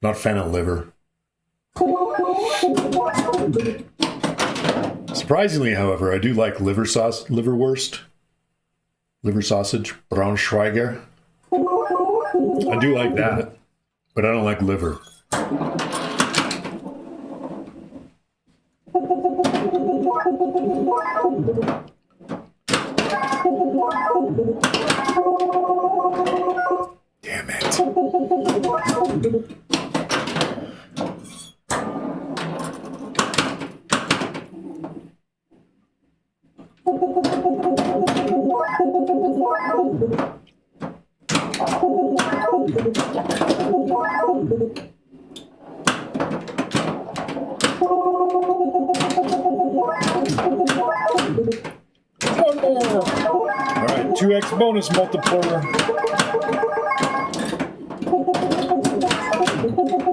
S1: Not a fan of liver. Surprisingly, however, I do like liverwurst, liver sausage, Braunschweiger. I do like that, but I don't like liver. Damn it. One more. All right, 2x bonus multiplier.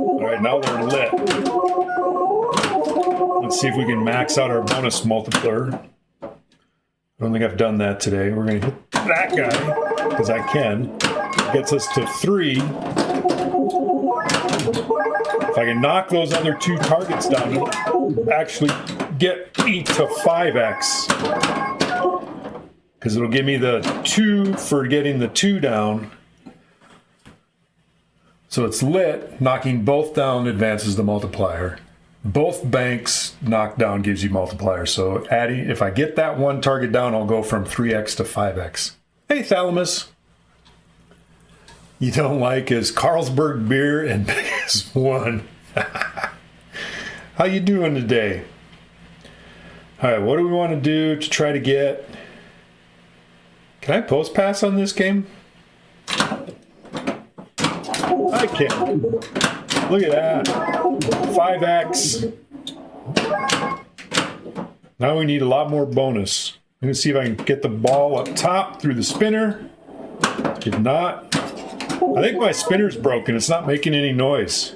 S1: All right, now they're lit. Let's see if we can max out our bonus multiplier. I don't think I've done that today. We're going to hit that guy, because I can. It gets us to 3. If I can knock those other 2 targets down, it'll actually get me to 5x. Because it'll give me the 2 for getting the 2 down. So it's lit. Knocking both down advances the multiplier. Both banks knocked down gives you multiplier. So adding, if I get that 1 target down, I'll go from 3x to 5x. Hey, Thalamus. You don't like his Carlsberg beer and biggest one. How you doing today? All right, what do we want to do to try to get... Can I post pass on this game? I can. Look at that. 5x. Now we need a lot more bonus. I'm going to see if I can get the ball up top through the spinner. If not, I think my spinner's broken. It's not making any noise.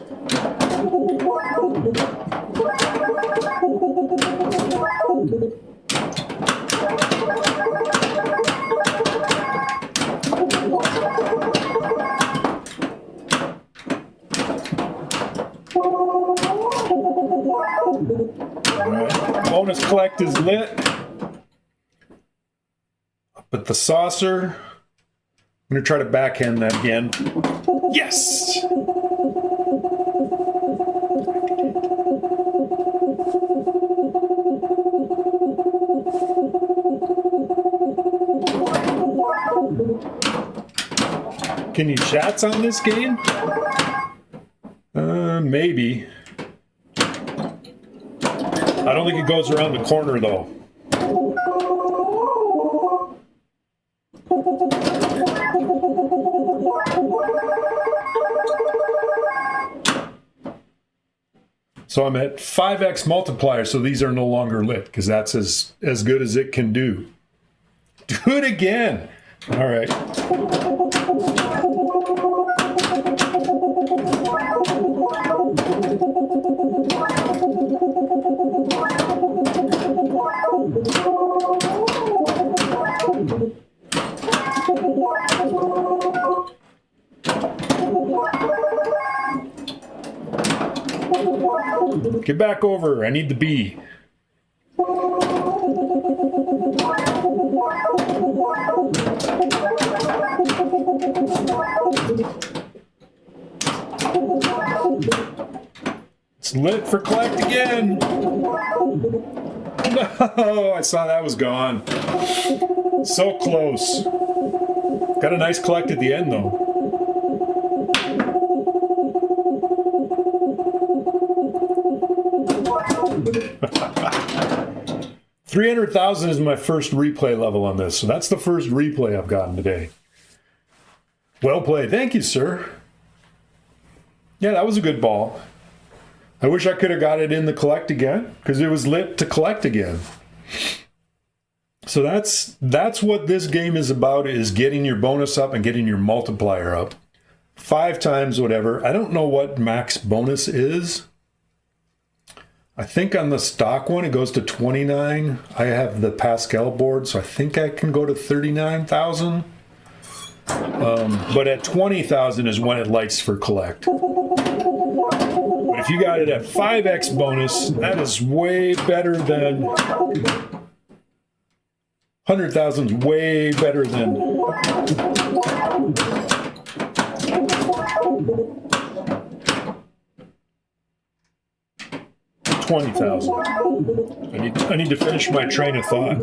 S1: Bonus collect is lit. Up at the saucer. I'm going to try to backhand that again. Yes! Can you shots on this game? Maybe. I don't think it goes around the corner, though. So I'm at 5x multiplier, so these are no longer lit, because that's as good as it can do. Do it again! All right. Get back over. I need the B. It's lit for collect again. No, I saw that was gone. So close. Got a nice collect at the end, though. $300,000 is my first replay level on this, so that's the first replay I've gotten today. Well played. Thank you, sir. Yeah, that was a good ball. I wish I could have got it in the collect again, because it was lit to collect again. So that's what this game is about, is getting your bonus up and getting your multiplier up. 5 times whatever. I don't know what max bonus is. I think on the stock one, it goes to 29. I have the Pascal board, so I think I can go to 39,000. But at 20,000 is when it lights for collect. But if you got it at 5x bonus, that is way better than 100,000 is way better than 20,000. I need to finish my train of thought.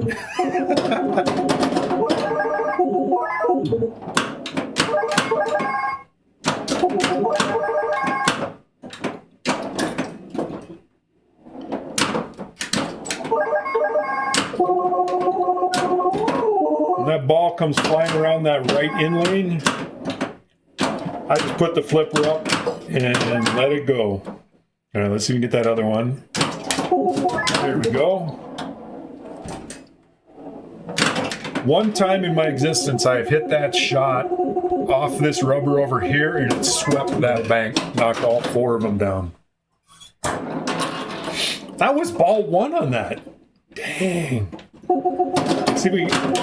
S1: When that ball comes flying around that right in lane, I just put the flipper up and let it go. All right, let's see if we can get that other one. There we go. One time in my existence, I have hit that shot off this rubber over here, and it swept that bank, knocked all 4 of them down. That was ball 1 on that. Dang. Let's see if we can...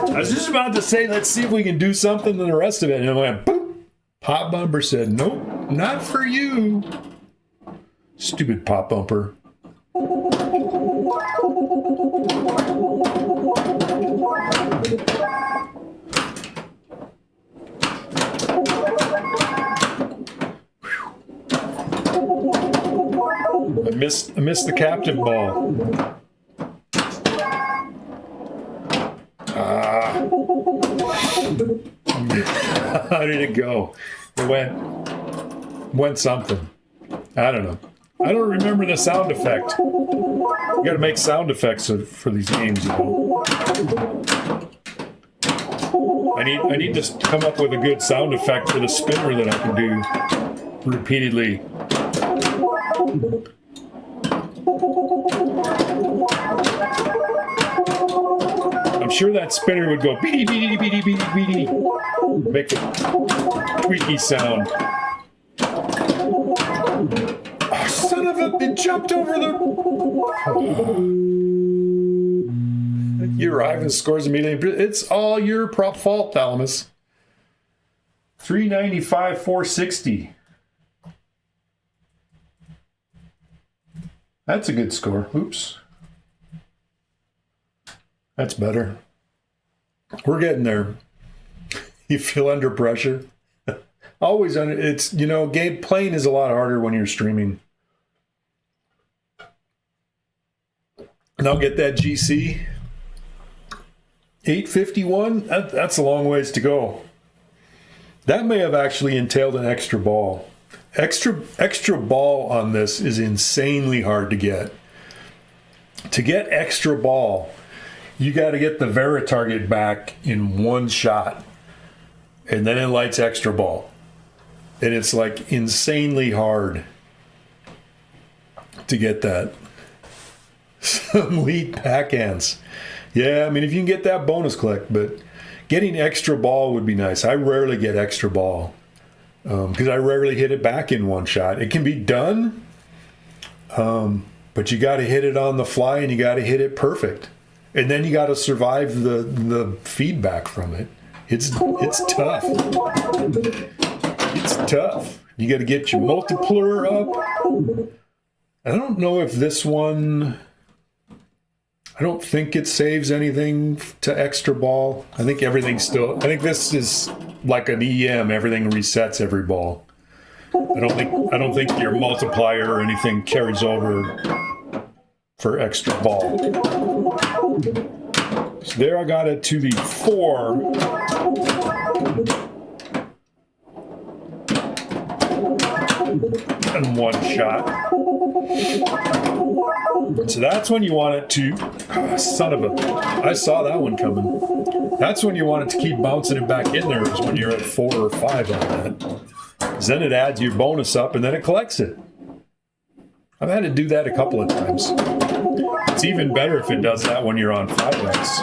S1: I was just about to say, let's see if we can do something to the rest of it. And I went, boop. Pop Bumper said, nope, not for you. Stupid Pop Bumper. I missed the captive ball. How did it go? It went something. I don't know. I don't remember the sound effect. You got to make sound effects for these games, you know. I need to come up with a good sound effect for the spinner that I can do repeatedly. I'm sure that spinner would go beady beady beady beady beady, make a tweaky sound. Oh, son of a! It jumped over the. You arrive and scores immediately. It's all your fault, Thalamus. 395, 460. That's a good score. Oops. That's better. We're getting there. You feel under pressure? Always under. It's, you know, game playing is a lot harder when you're streaming. And I'll get that GC. 851? That's a long ways to go. That may have actually entailed an extra ball. Extra ball on this is insanely hard to get. To get extra ball, you got to get the Vera target back in one shot, and then it lights extra ball. And it's like insanely hard to get that. Some lead backhands. Yeah, I mean, if you can get that bonus click, but getting extra ball would be nice. I rarely get extra ball because I rarely hit it back in one shot. It can be done, but you got to hit it on the fly and you got to hit it perfect. And then you got to survive the feedback from it. It's tough. It's tough. You got to get your multiplier up. I don't know if this one... I don't think it saves anything to extra ball. I think everything's still... I think this is like an EM. Everything resets every ball. I don't think your multiplier or anything carries over for extra ball. So there I got it to the 4. And 1 shot. So that's when you want it to, son of a, I saw that one coming. That's when you want it to keep bouncing it back in there, is when you're at 4 or 5 on that. Because then it adds your bonus up and then it collects it. I've had to do that a couple of times. It's even better if it does that when you're on 5x.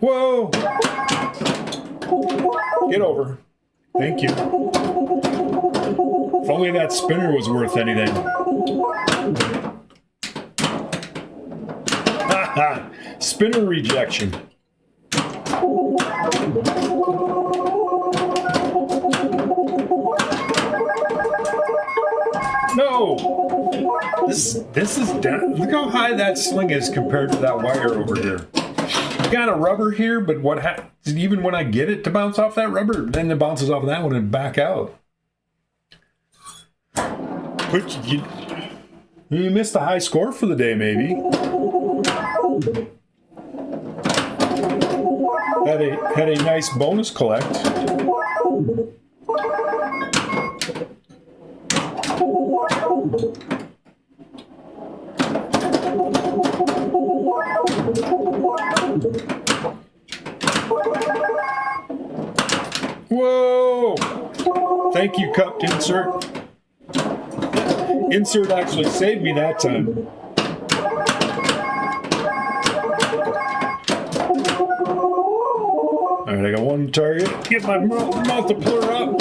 S1: Whoa! Get over. Thank you. If only that spinner was worth anything. Haha! Spinner rejection. No! This is down. Look how high that sling is compared to that wire over here. Got a rubber here, but what happens even when I get it to bounce off that rubber, then it bounces off of that one and back out. But you missed a high score for the day, maybe. Had a nice bonus collect. Whoa! Thank you, cupped insert. Insert actually saved me that time. All right, I got 1 target. Get my multiplier up.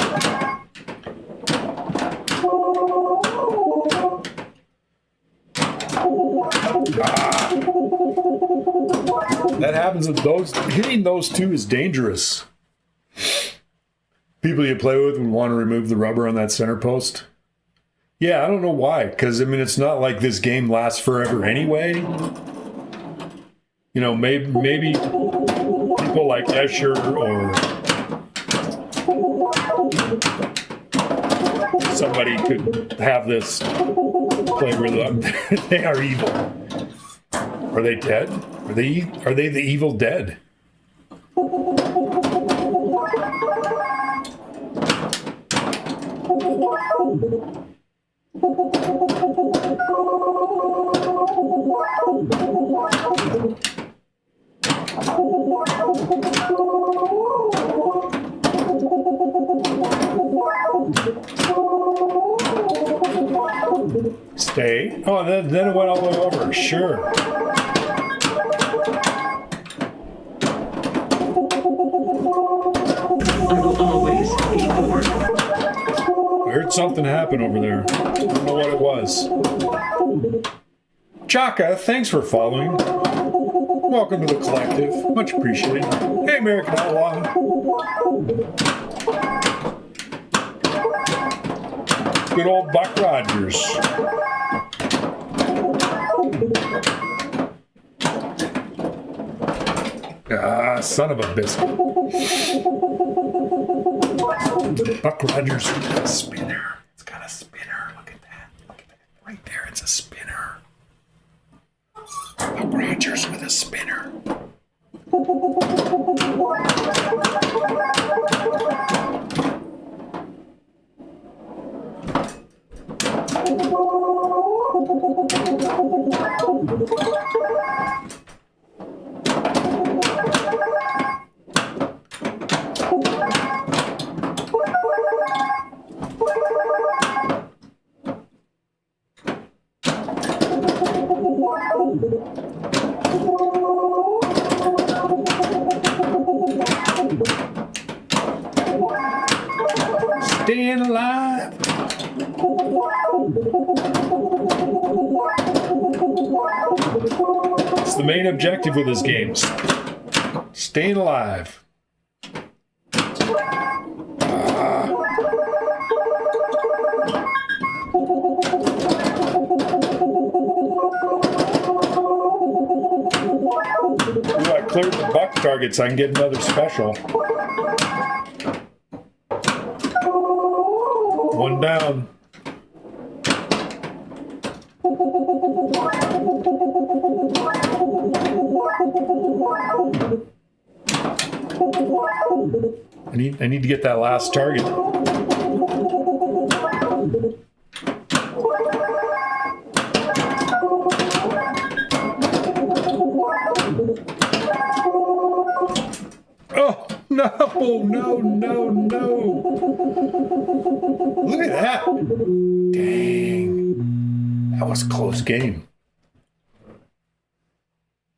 S1: That happens with those. Hitting those 2 is dangerous. People you play with would want to remove the rubber on that center post. Yeah, I don't know why. Because, I mean, it's not like this game lasts forever anyway. You know, maybe people like Escher or somebody could have this play with them. They are evil. Are they dead? Are they the evil dead? Stay. Oh, then it went all the way over. Sure.
S2: I will always be bored.
S1: I heard something happen over there. I don't know what it was. Chaka, thanks for following. Welcome to the collective. Much appreciated. Hey, American Outlaw. Good old Buck Rogers. Ah, son of a biscuit. Buck Rogers with a spinner. It's got a spinner. Look at that. Look at that. Right there, it's a spinner. Buck Rogers with a spinner. Staying alive. It's the main objective with this game. Staying alive. Ooh, I cleared the buck target so I can get another special. One down. I need to get that last target. Oh, no. Look at that. Dang. That was a close game.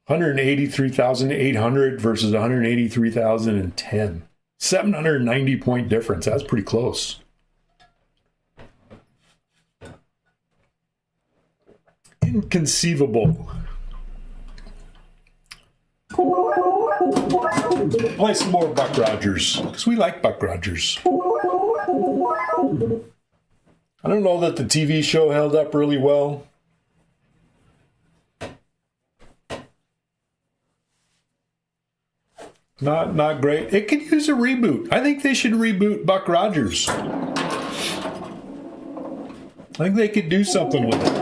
S1: 183,800 versus 183,010. 790 point difference. That's pretty close. Inconceivable. Play some more Buck Rogers, because we like Buck Rogers. I don't know that the TV show held up really well. Not great. It could use a reboot. I think they should reboot Buck Rogers. I think they could do something with it.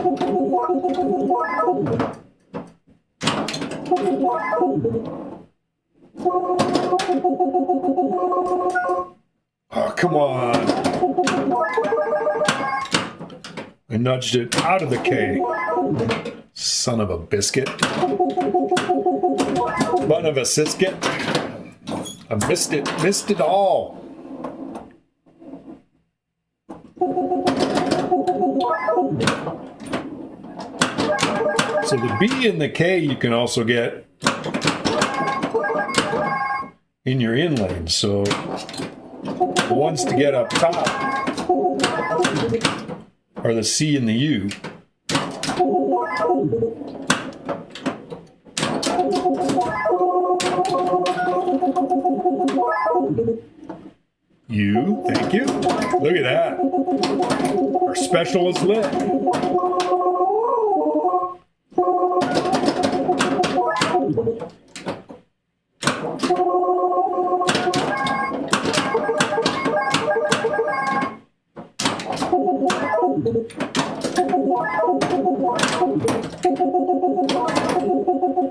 S1: Oh, come on. I nudged it out of the K. Son of a biscuit. Bun of a sisket. I missed it all. So the B and the K you can also get in your inlane. So the ones to get up top are the C and the U. U, thank you. Look at that. Our special is lit.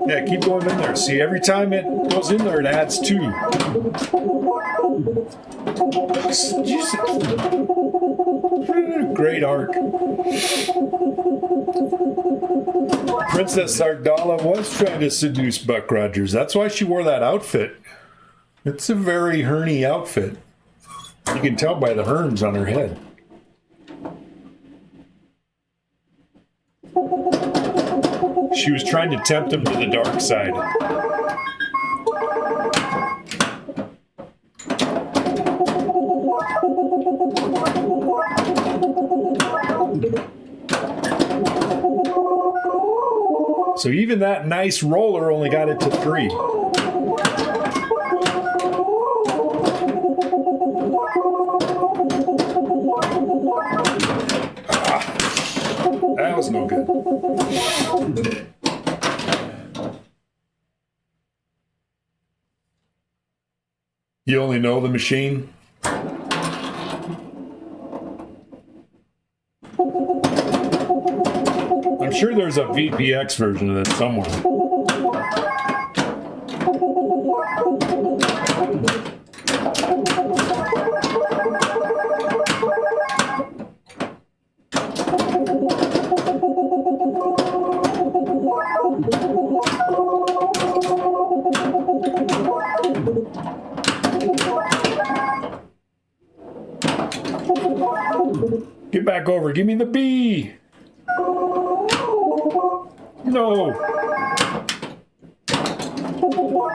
S1: Yeah, keep going in there. See, every time it goes in there, it adds 2. Great arc. Princess Ardala was trying to seduce Buck Rogers. That's why she wore that outfit. It's a very herny outfit. You can tell by the herms on her head. She was trying to tempt him to the dark side. So even that nice roller only got it to 3. That was no good. You only know the machine? I'm sure there's a VPX version of this somewhere. Get back over. Give me the B. No.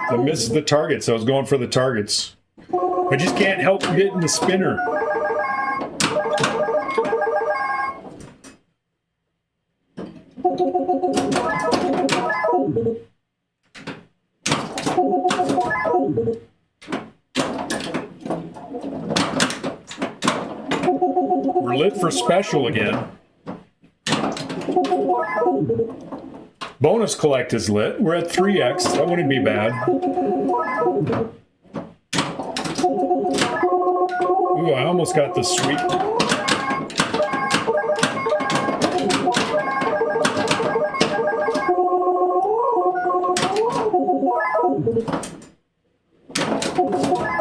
S1: I missed the targets. I was going for the targets. I just can't help hitting the spinner. We're lit for special again. Bonus collect is lit. We're at 3x. That wouldn't be bad. Ooh, I almost got the sweet.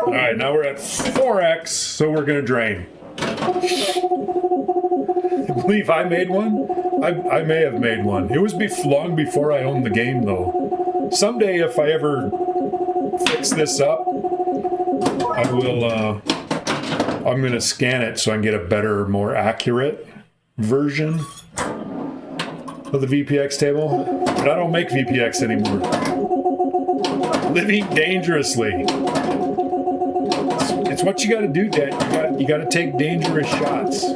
S1: All right, now we're at 4x, so we're going to drain. I believe I made one. I may have made one. It was long before I owned the game, though. Someday, if I ever fix this up, I will. I'm going to scan it so I can get a better, more accurate version of the VPX table. But I don't make VPX anymore. Living dangerously. It's what you got to do, Dad. You got to take dangerous shots.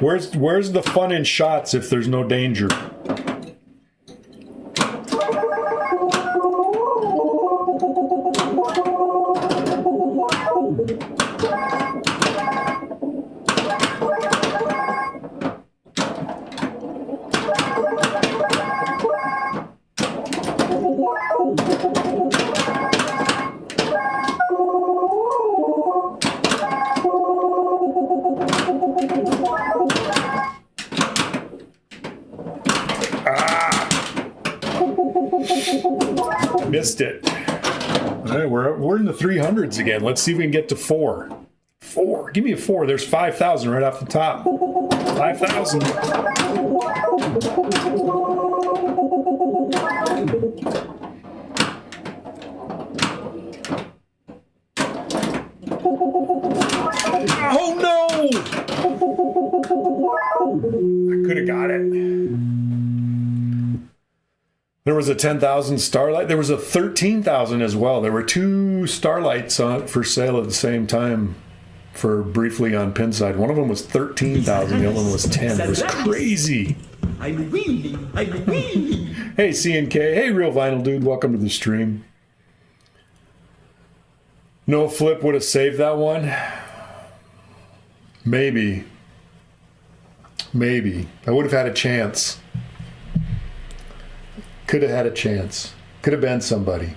S1: Where's the fun in shots if there's no danger? Missed it. All right, we're in the 300s again. Let's see if we can get to 4. 4. Give me a 4. There's 5,000 right off the top. 5,000. Oh no! I could have got it. There was a 10,000 Starlight. There was a 13,000 as well. There were 2 Starlights for sale at the same time for briefly on Pinside. One of them was 13,000. The other one was 10. It was crazy.
S3: I'm wheeling.
S1: Hey, CNK. Hey, Real Vinyl Dude. Welcome to the stream. No flip would have saved that one. Maybe. I would have had a chance. Could have had a chance. Could have been somebody.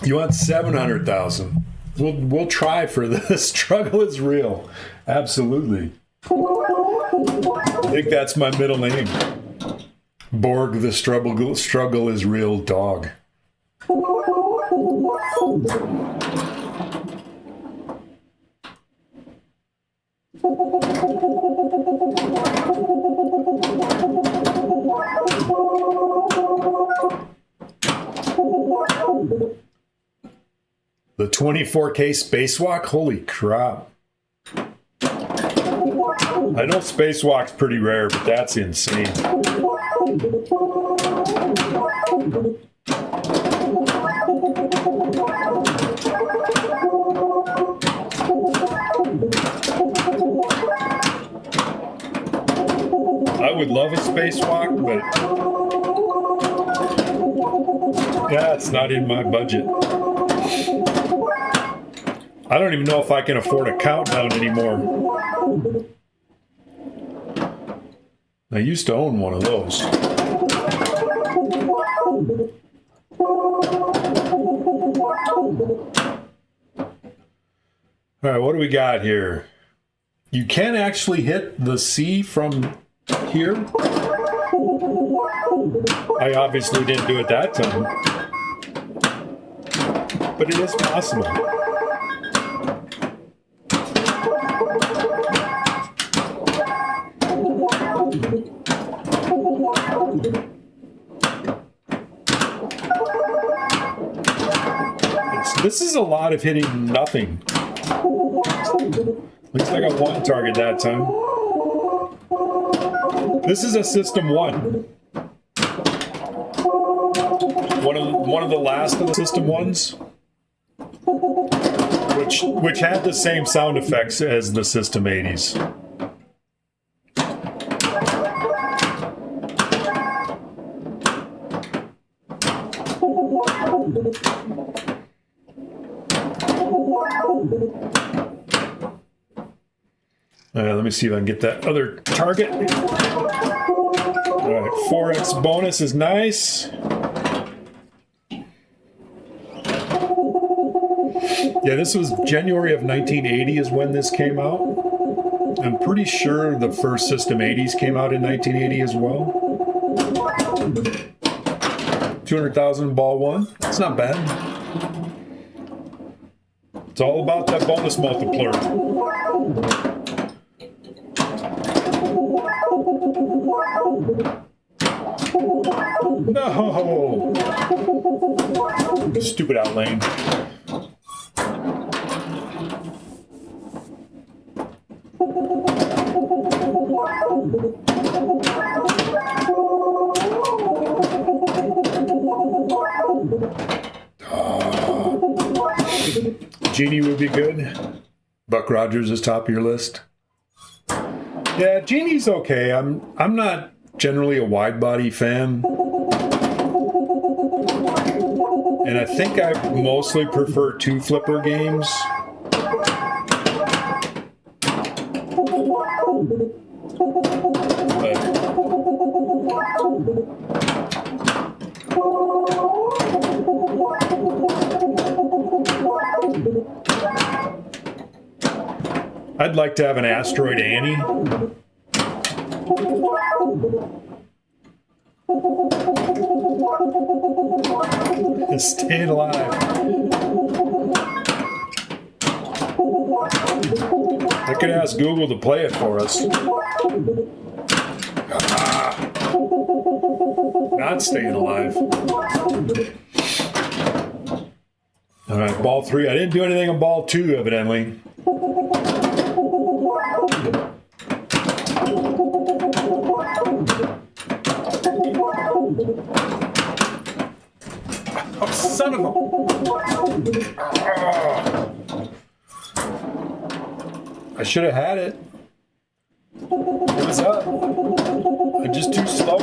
S1: You want 700,000? We'll try for this. Struggle is real. Absolutely. I think that's my middle name. Borg, the struggle is real dog. The 24K spacewalk? Holy crap. I know spacewalk's pretty rare, but that's insane. I would love a spacewalk, but yeah, it's not in my budget. I don't even know if I can afford a countdown anymore. I used to own one of those. All right, what do we got here? You can actually hit the C from here. I obviously didn't do it that time, but it is possible. This is a lot of hitting nothing. At least I got one target that time. This is a System 1. One of the last of the System 1s. Which had the same sound effects as the System 80s. Let me see if I can get that other target. All right, 4x bonus is nice. Yeah, this was January of 1980 is when this came out. I'm pretty sure the first System 80s came out in 1980 as well. 200,000 ball one. That's not bad. It's all about that bonus multiplier. No! Stupid outlane. Genie would be good. Buck Rogers is top of your list. Yeah, Genie's okay. I'm not generally a wide body fan. And I think I mostly prefer two flipper games. I'd like to have an Asteroid Annie. Staying alive. I could ask Google to play it for us. Not staying alive. All right, ball 3. I didn't do anything on ball 2, evidently. Oh, son of a... I should have had it. It was up. I'm just too slow.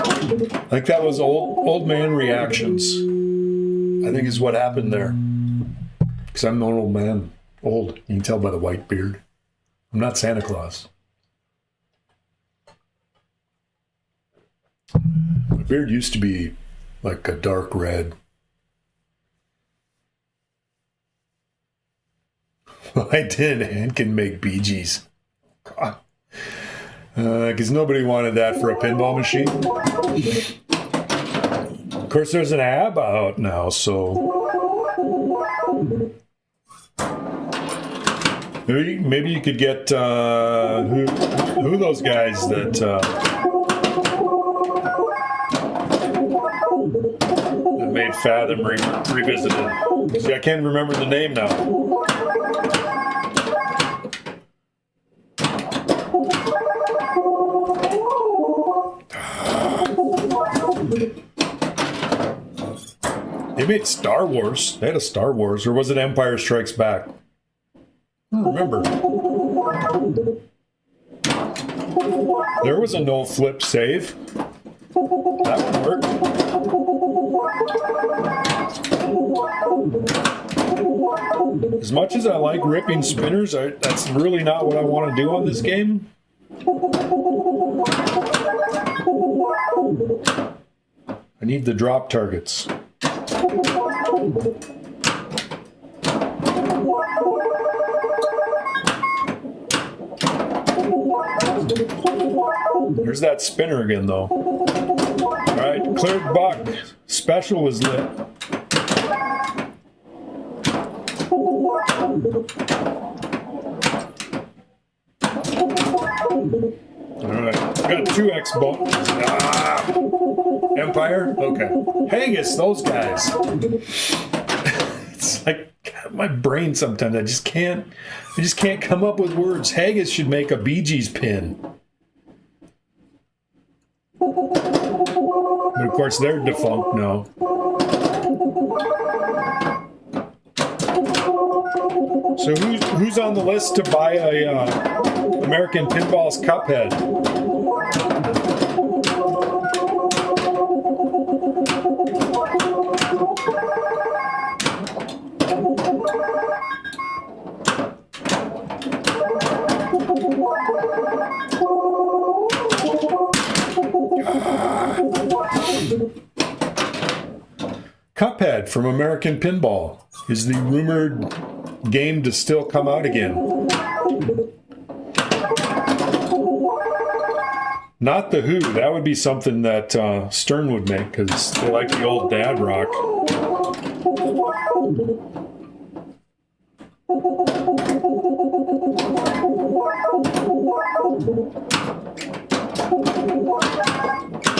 S1: I think that was old man reactions. I think is what happened there. Because I'm an old man. Old. You can tell by the white beard. I'm not Santa Claus. My beard used to be like a dark red. I did and can make Bee Gees. Because nobody wanted that for a pinball machine. Of course, there's an ab out now, so maybe you could get who those guys that made Fathom revisited. See, I can't remember the name now. They made Star Wars. They had a Star Wars, or was it Empire Strikes Back? I don't remember. There was a no flip save. That one worked. As much as I like ripping spinners, that's really not what I want to do on this game. I need the drop targets. There's that spinner again, though. All right, cleared buck. Special was lit. All right, got 2x bonus. Empire? Okay. Haggis, those guys. It's like God, my brain sometimes I just can't come up with words. Haggis should make a Bee Gees pin. But of course they're defunct now. So who's on the list to buy a American Pinball's Cuphead? Cuphead from American Pinball is the rumored game to still come out again. Not the Who. That would be something that Stern would make because they like the old dad rock.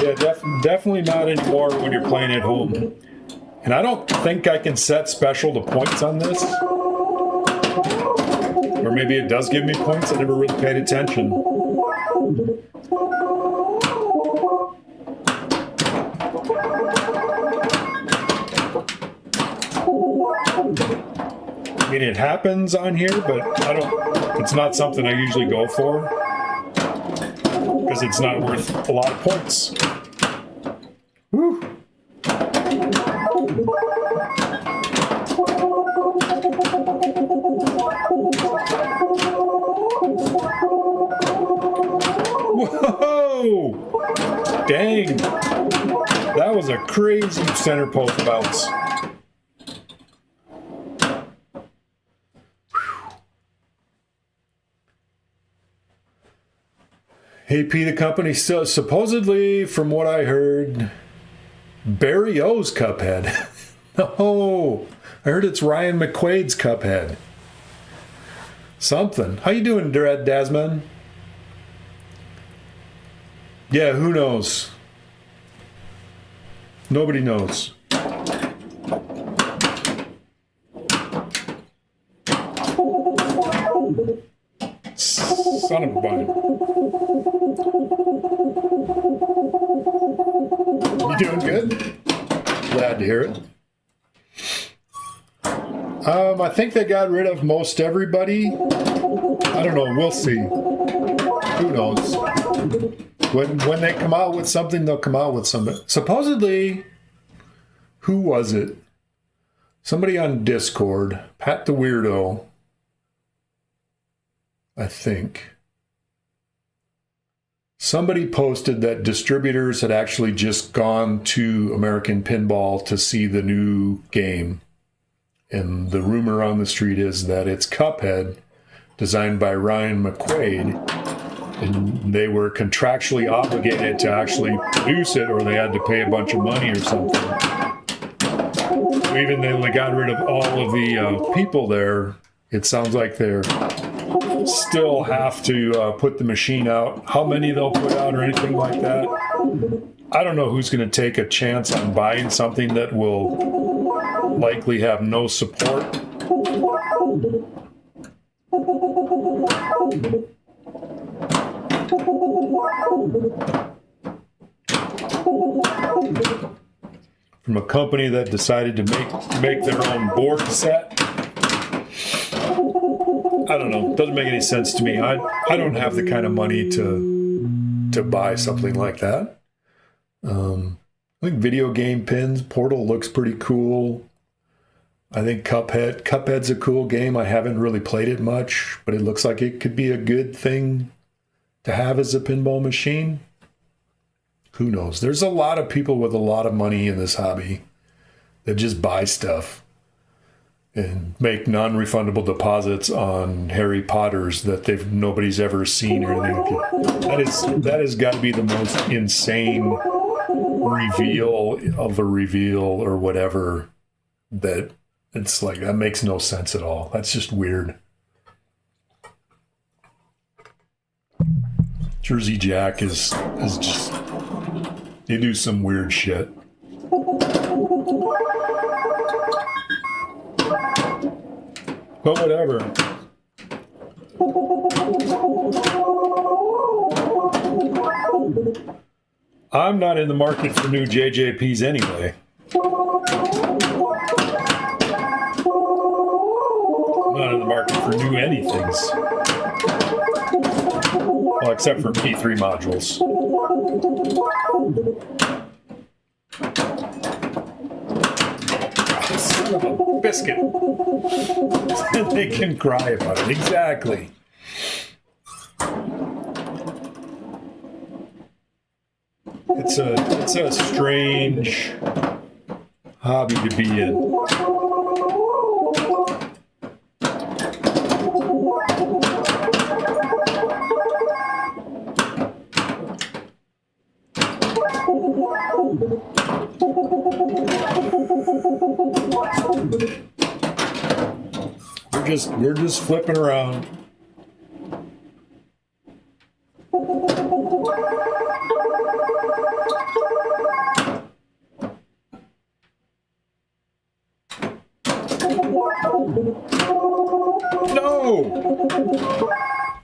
S1: Yeah, definitely not anymore when you're playing at home. And I don't think I can set special to points on this. Or maybe it does give me points. I never really paid attention. I mean, it happens on here, but it's not something I usually go for. Because it's not worth a lot of points. Woo. Whoa! Dang! That was a crazy center post bounce. AP the company still supposedly, from what I heard, Barry O's Cuphead. No, I heard it's Ryan McQuaid's Cuphead. Something. How you doing, Dasman? Yeah, who knows? Nobody knows. Son of a bun. You doing good? Glad to hear it. I think they got rid of most everybody. I don't know. We'll see. Who knows? When they come out with something, they'll come out with something. Supposedly, who was it? Somebody on Discord, Pat the Weirdo, I think. Somebody posted that distributors had actually just gone to American Pinball to see the new game. And the rumor on the street is that it's Cuphead, designed by Ryan McQuaid. And they were contractually obligated to actually produce it, or they had to pay a bunch of money or something. Even though they got rid of all of the people there, it sounds like they're still have to put the machine out. How many they'll put out or anything like that, I don't know who's going to take a chance on buying something that will likely have no support. From a company that decided to make their own board set. I don't know. It doesn't make any sense to me. I don't have the kind of money to buy something like that. I think video game pins, Portal looks pretty cool. I think Cuphead's a cool game. I haven't really played it much, but it looks like it could be a good thing to have as a pinball machine. Who knows? There's a lot of people with a lot of money in this hobby that just buy stuff and make non-refundable deposits on Harry Potters that nobody's ever seen or anything. That has got to be the most insane reveal of a reveal or whatever, that it's like, that makes no sense at all. That's just weird. Jersey Jack is just, they do some weird shit. But whatever. I'm not in the market for new JJPs anyway. I'm not in the market for new anythings. Well, except for P3 modules. Son of a biscuit. They can cry about it. Exactly. It's a strange hobby to be in. We're just flipping around. No!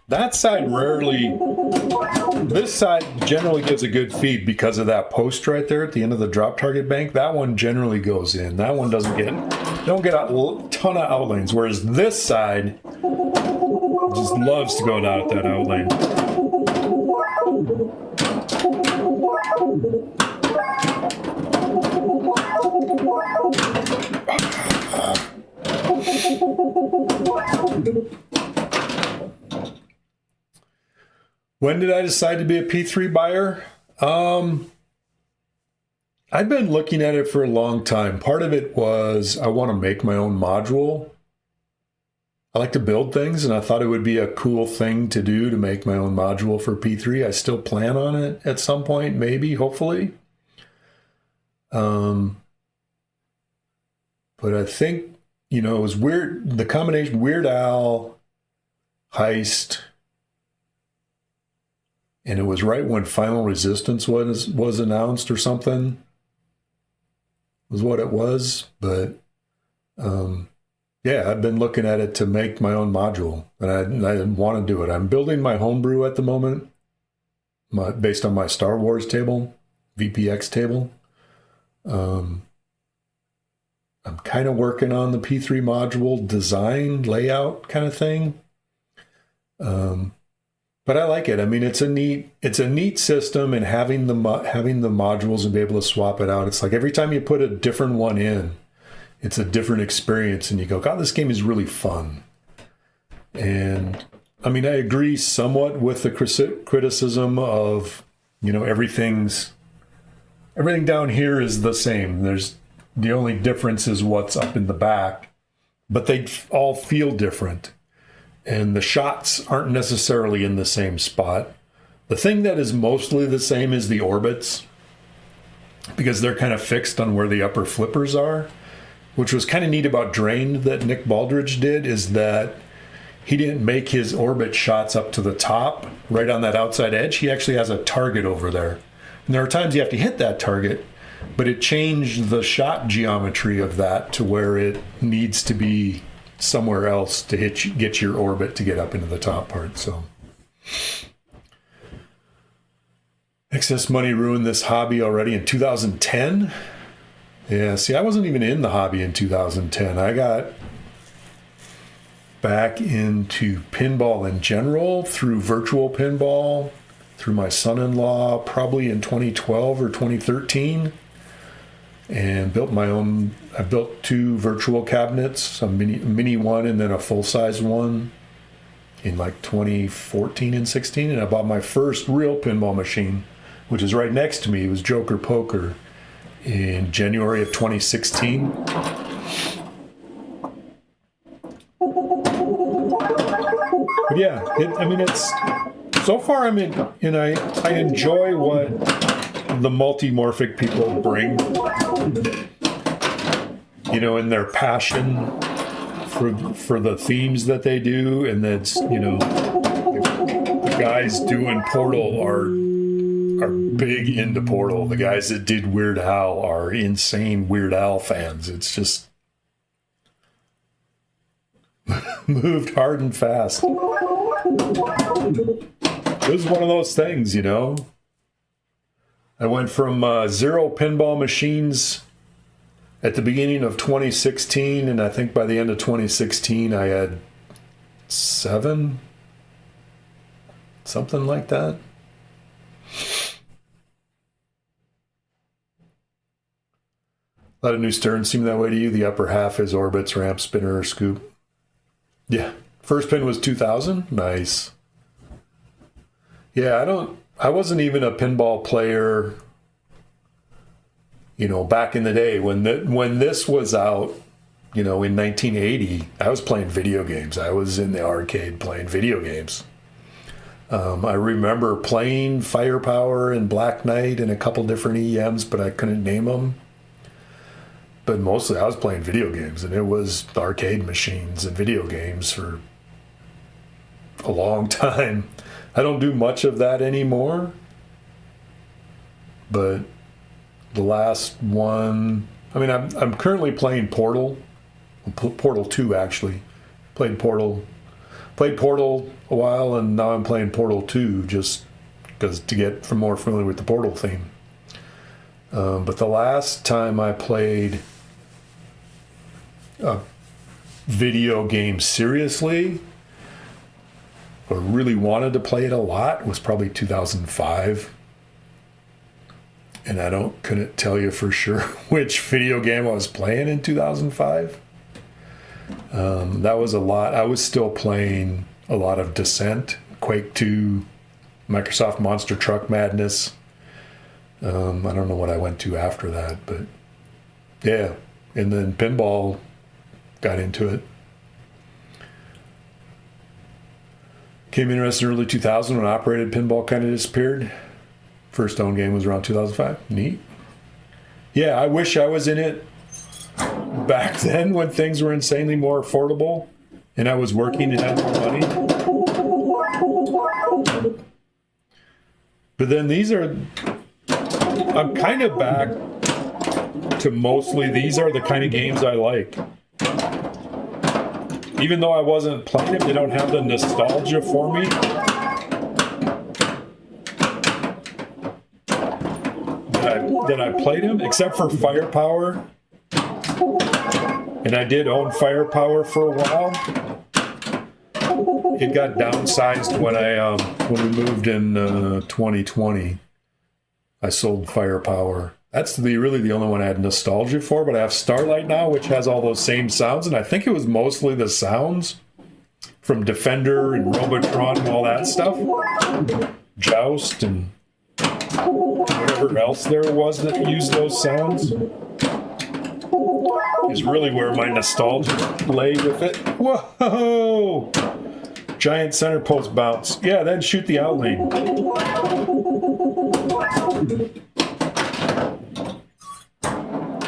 S1: That side rarely. This side generally gives a good feed because of that post right there at the end of the drop target bank. That one generally goes in. That one don't get a ton of outlanes, whereas this side just loves to go down at that outlane. When did I decide to be a P3 buyer? I've been looking at it for a long time. Part of it was I want to make my own module. I like to build things, and I thought it would be a cool thing to do to make my own module for P3. I still plan on it at some point, maybe, hopefully. But I think, it was weird. The combination Weird Al, Heist, and it was right when Final Resistance was announced or something. Was what it was. But yeah, I've been looking at it to make my own module, and I want to do it. I'm building my homebrew at the moment, based on my Star Wars table, VPX table. I'm kind of working on the P3 module design layout kind of thing. But I like it. I mean, it's a neat system, and having the modules and be able to swap it out. It's like every time you put a different one in, it's a different experience, and you go, God, this game is really fun. And I mean, I agree somewhat with the criticism of, everything down here is the same. The only difference is what's up in the back, but they all feel different. And the shots aren't necessarily in the same spot. The thing that is mostly the same is the orbits, because they're kind of fixed on where the upper flippers are, which was kind of neat about Drained that Nick Baldridge did, is that he didn't make his orbit shots up to the top, right on that outside edge. He actually has a target over there. And there are times you have to hit that target, but it changed the shot geometry of that to where it needs to be somewhere else to get your orbit to get up into the top part. So excess money ruined this hobby already in 2010. Yeah, see, I wasn't even in the hobby in 2010. I got back into pinball in general through virtual pinball, through my son-in-law, probably in 2012 or 2013. And built my own. I built 2 virtual cabinets, a mini one and then a full-size one, in like 2014 and 16. And I bought my first real pinball machine, which is right next to me. It was Joker Poker, in January of 2016. But yeah, it's so far. I enjoy what the multimorphic people bring, in their passion for the themes that they do. And that's, the guys doing Portal are big into Portal. The guys that did Weird Al are insane Weird Al fans. It's just moved hard and fast. It was one of those things, I went from 0 pinball machines at the beginning of 2016, and I think by the end of 2016 I had 7, something like that. A lot of new Sterns seem that way to you. The upper half is orbits, ramp, spinner, or scoop. Yeah. First pin was 2000. Nice. Yeah, I wasn't even a pinball player, back in the day when this was out, in 1980. I was playing video games. I was in the arcade playing video games. I remember playing Firepower and Black Knight and a couple different EMs, but I couldn't name them. But mostly I was playing video games, and it was arcade machines and video games for a long time. I don't do much of that anymore. But the last one, I'm currently playing Portal. Portal 2, actually. Played Portal a while, and now I'm playing Portal 2 just because to get more familiar with the Portal theme. But the last time I played a video game seriously, or really wanted to play it a lot, was probably 2005. And I couldn't tell you for sure which video game I was playing in 2005. That was a lot. I was still playing a lot of Descent, Quake 2, Microsoft Monster Truck Madness. I don't know what I went to after that, but yeah. And then Pinball, got into it. Came interested in early 2000 when operated pinball kind of disappeared. First owned game was around 2005. Neat. Yeah, I wish I was in it back then when things were insanely more affordable and I was working and had more money. But then I'm kind of back to mostly these are the kind of games I like. Even though I wasn't playing them, they don't have the nostalgia for me. That I played them, except for Firepower. And I did own Firepower for a while. It got downsized when we moved in 2020. I sold Firepower. That's really the only one I had nostalgia for, but I have Starlight now, which has all those same sounds, and I think it was mostly the sounds from Defender and Robotron and all that stuff. Joust and whatever else there was that used those sounds is really where my nostalgia lay with it. Whoa! Giant center post bounce. Yeah, then shoot the out lane.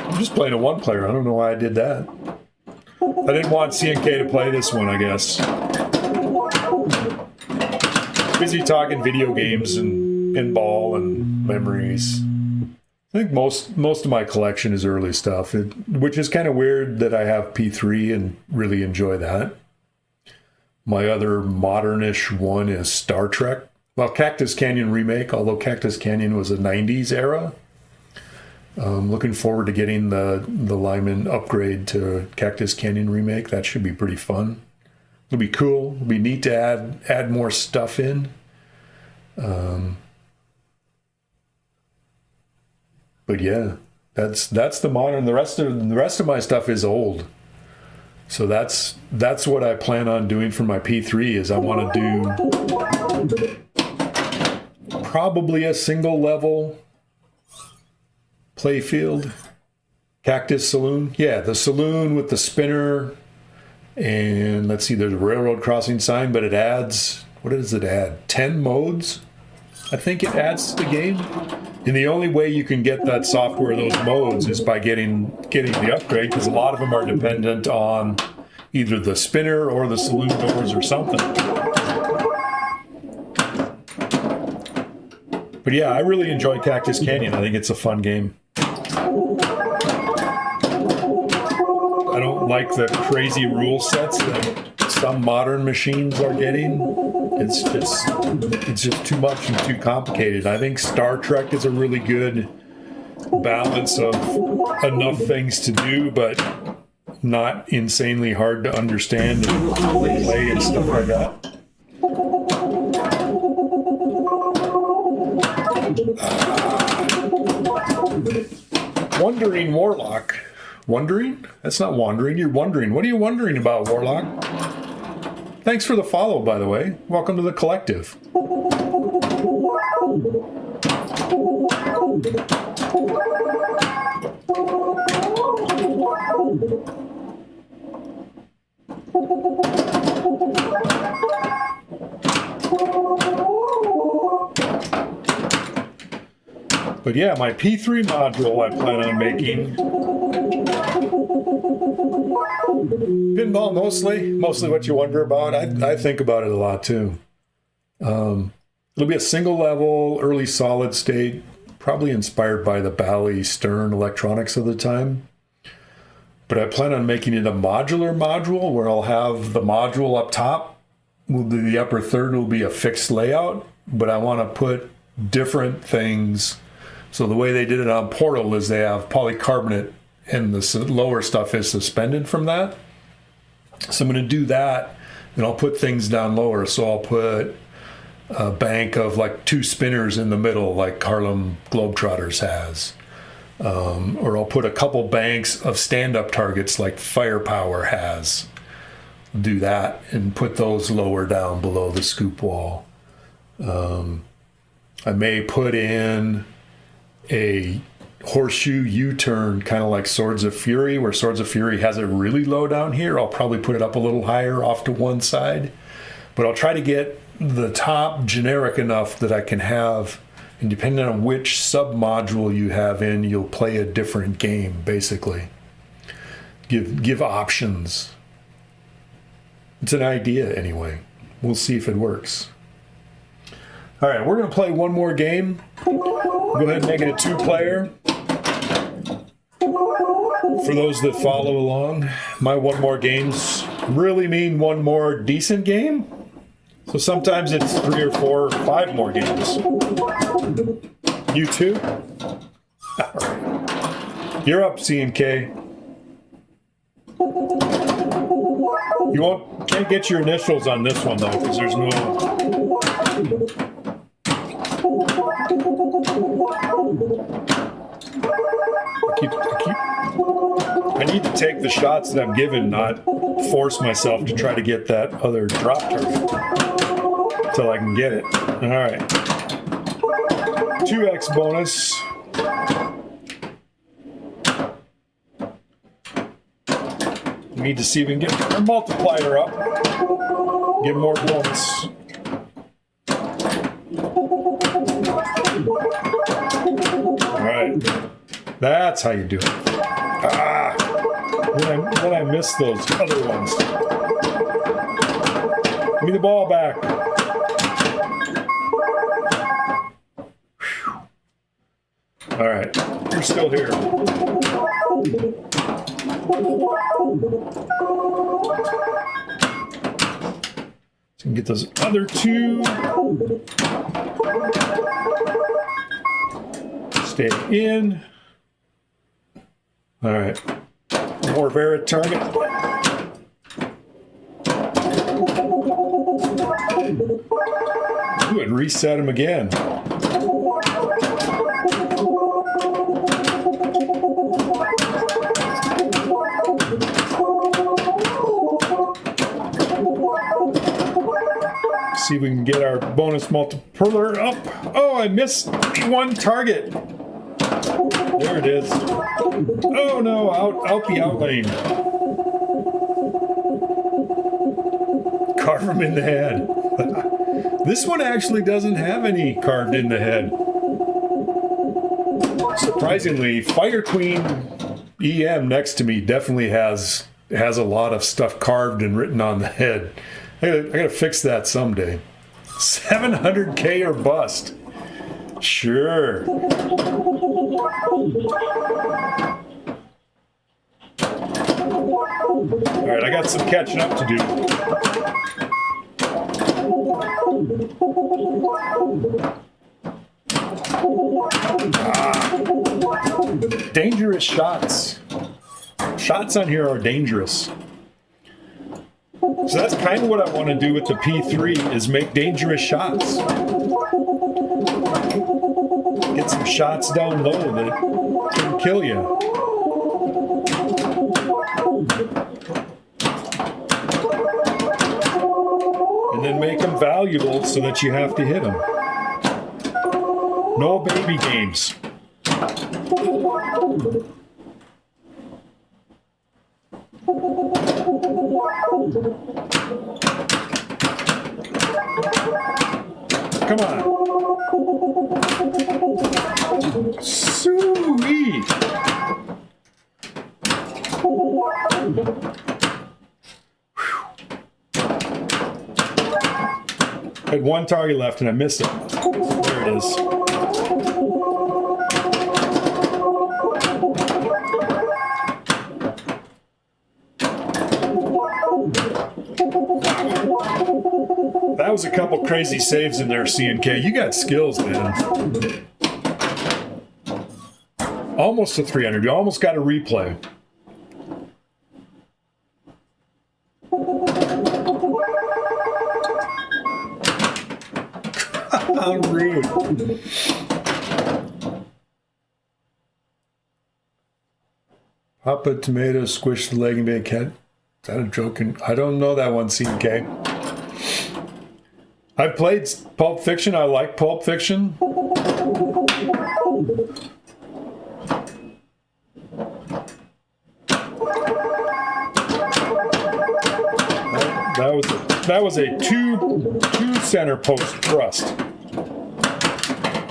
S1: I'm just playing a one player. I don't know why I did that. I didn't want CNK to play this one, I guess. Busy talking video games and pinball and memories. I think most of my collection is early stuff, which is kind of weird that I have P3 and really enjoy that. My other modernish one is Star Trek. Well, Cactus Canyon Remake, although Cactus Canyon was a 90s era. Looking forward to getting the Lyman upgrade to Cactus Canyon Remake. That should be pretty fun. It'll be cool. It'll be neat to add more stuff in. But yeah, that's the modern. The rest of my stuff is old. So that's what I plan on doing for my P3 is I want to do probably a single level playfield. Cactus Saloon. Yeah, the saloon with the spinner. And let's see, there's a railroad crossing sign, but it adds, what does it add? 10 modes? I think it adds to the game. And the only way you can get that software, those modes, is by getting the upgrade, because a lot of them are dependent on either the spinner or the saloon doors or something. But yeah, I really enjoy Cactus Canyon. I think it's a fun game. I don't like the crazy rule sets that some modern machines are getting. It's just too much and too complicated. I think Star Trek is a really good balance of enough things to do, but not insanely hard to understand and play and stuff like that. Wandering Warlock. Wondering? That's not wandering. You're wondering. What are you wondering about, Warlock? Thanks for the follow, by the way. Welcome to the collective. But yeah, my P3 module I plan on making. Pinball mostly what you wonder about. I think about it a lot too. It'll be a single level, early solid state, probably inspired by the Bally Stern electronics of the time. But I plan on making it a modular module where I'll have the module up top. The upper third will be a fixed layout, but I want to put different things. So the way they did it on Portal is they have polycarbonate and the lower stuff is suspended from that. So I'm going to do that, and I'll put things down lower. So I'll put a bank of like 2 spinners in the middle like Harlem Globetrotters has. Or I'll put a couple banks of stand-up targets like Firepower has. Do that and put those lower down below the scoop wall. I may put in a horseshoe U-turn, kind of like Swords of Fury, where Swords of Fury has it really low down here. I'll probably put it up a little higher off to one side. But I'll try to get the top generic enough that I can have, and depending on which sub-module you have in, you'll play a different game, basically. Give options. It's an idea, anyway. We'll see if it works. All right, we're going to play one more game. Go ahead and make it a 2-player. For those that follow along, my one more games really mean one more decent game. So sometimes it's 3 or 4 or 5 more games. You too? All right. You're up, C&K. Can't get your initials on this one though, because there's no. I need to take the shots that I'm given, not force myself to try to get that other drop target until I can get it. All right. 2x bonus. Need to see if we can get our multiplier up. Get more bonus. All right. That's how you do it. Then I missed those other ones. Give me the ball back. Whew. All right. You're still here. So we can get those other 2. Stay in. All right. More Vera target. Ooh, and reset him again. See if we can get our bonus multiplier up. Oh, I missed one target. There it is. Oh no, out the outlane. Carve him in the head. This one actually doesn't have any carved in the head. Surprisingly, Fire Queen EM next to me definitely has a lot of stuff carved and written on the head. I gotta fix that someday. 700K or bust. Sure. All right, I got some catching up to do. Dangerous shots. Shots on here are dangerous. So that's kind of what I want to do with the P3 is make dangerous shots. Get some shots down low that can kill you. And then make them valuable so that you have to hit them. No baby games. Come on. Sweet. I had one target left and I missed it. There it is. That was a couple crazy saves in there, C&K. You got skills, man. Almost to 300. You almost got a replay. How rude. Papa tomato squish the leg and bake cat. Is that a joke? I don't know that one, C&K. I've played Pulp Fiction. I like Pulp Fiction. That was a two center post thrust.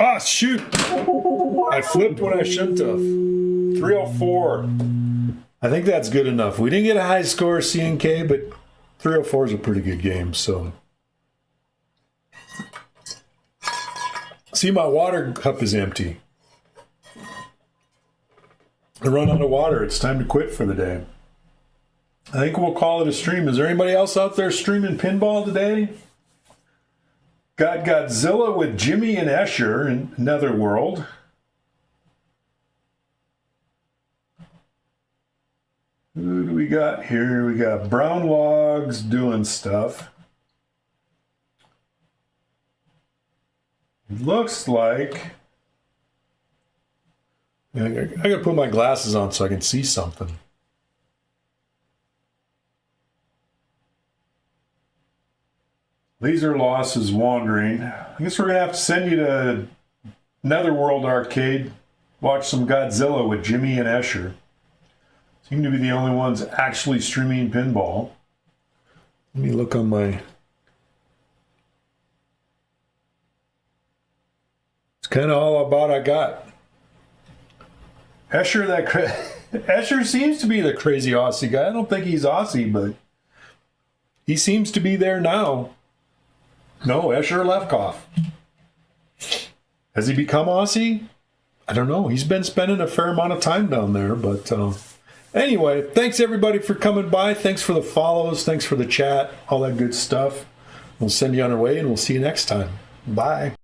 S1: Ah, shoot! I flipped when I shouldn't have. 304. I think that's good enough. We didn't get a high score, C&K, but 304 is a pretty good game. So, see, my water cup is empty. I run out of water. It's time to quit for the day. I think we'll call it a stream. Is there anybody else out there streaming pinball today? Got Godzilla with Jimmy and Escher in Netherworld. Who do we got here? We got Brown Logs doing stuff. Looks like... I gotta put my glasses on so I can see something. Laser Loss is wandering. I guess we're going to have to send you to Netherworld Arcade. Watch some Godzilla with Jimmy and Escher. Seem to be the only ones actually streaming pinball. Let me look on my... It's kind of all about I got. Escher, Escher seems to be the crazy Aussie guy. I don't think he's Aussie, but he seems to be there now. No, Escher Lefkoff. Has he become Aussie? I don't know. He's been spending a fair amount of time down there. But anyway, thanks everybody for coming by. Thanks for the follows. Thanks for the chat. All that good stuff. We'll send you on our way and we'll see you next time. Bye.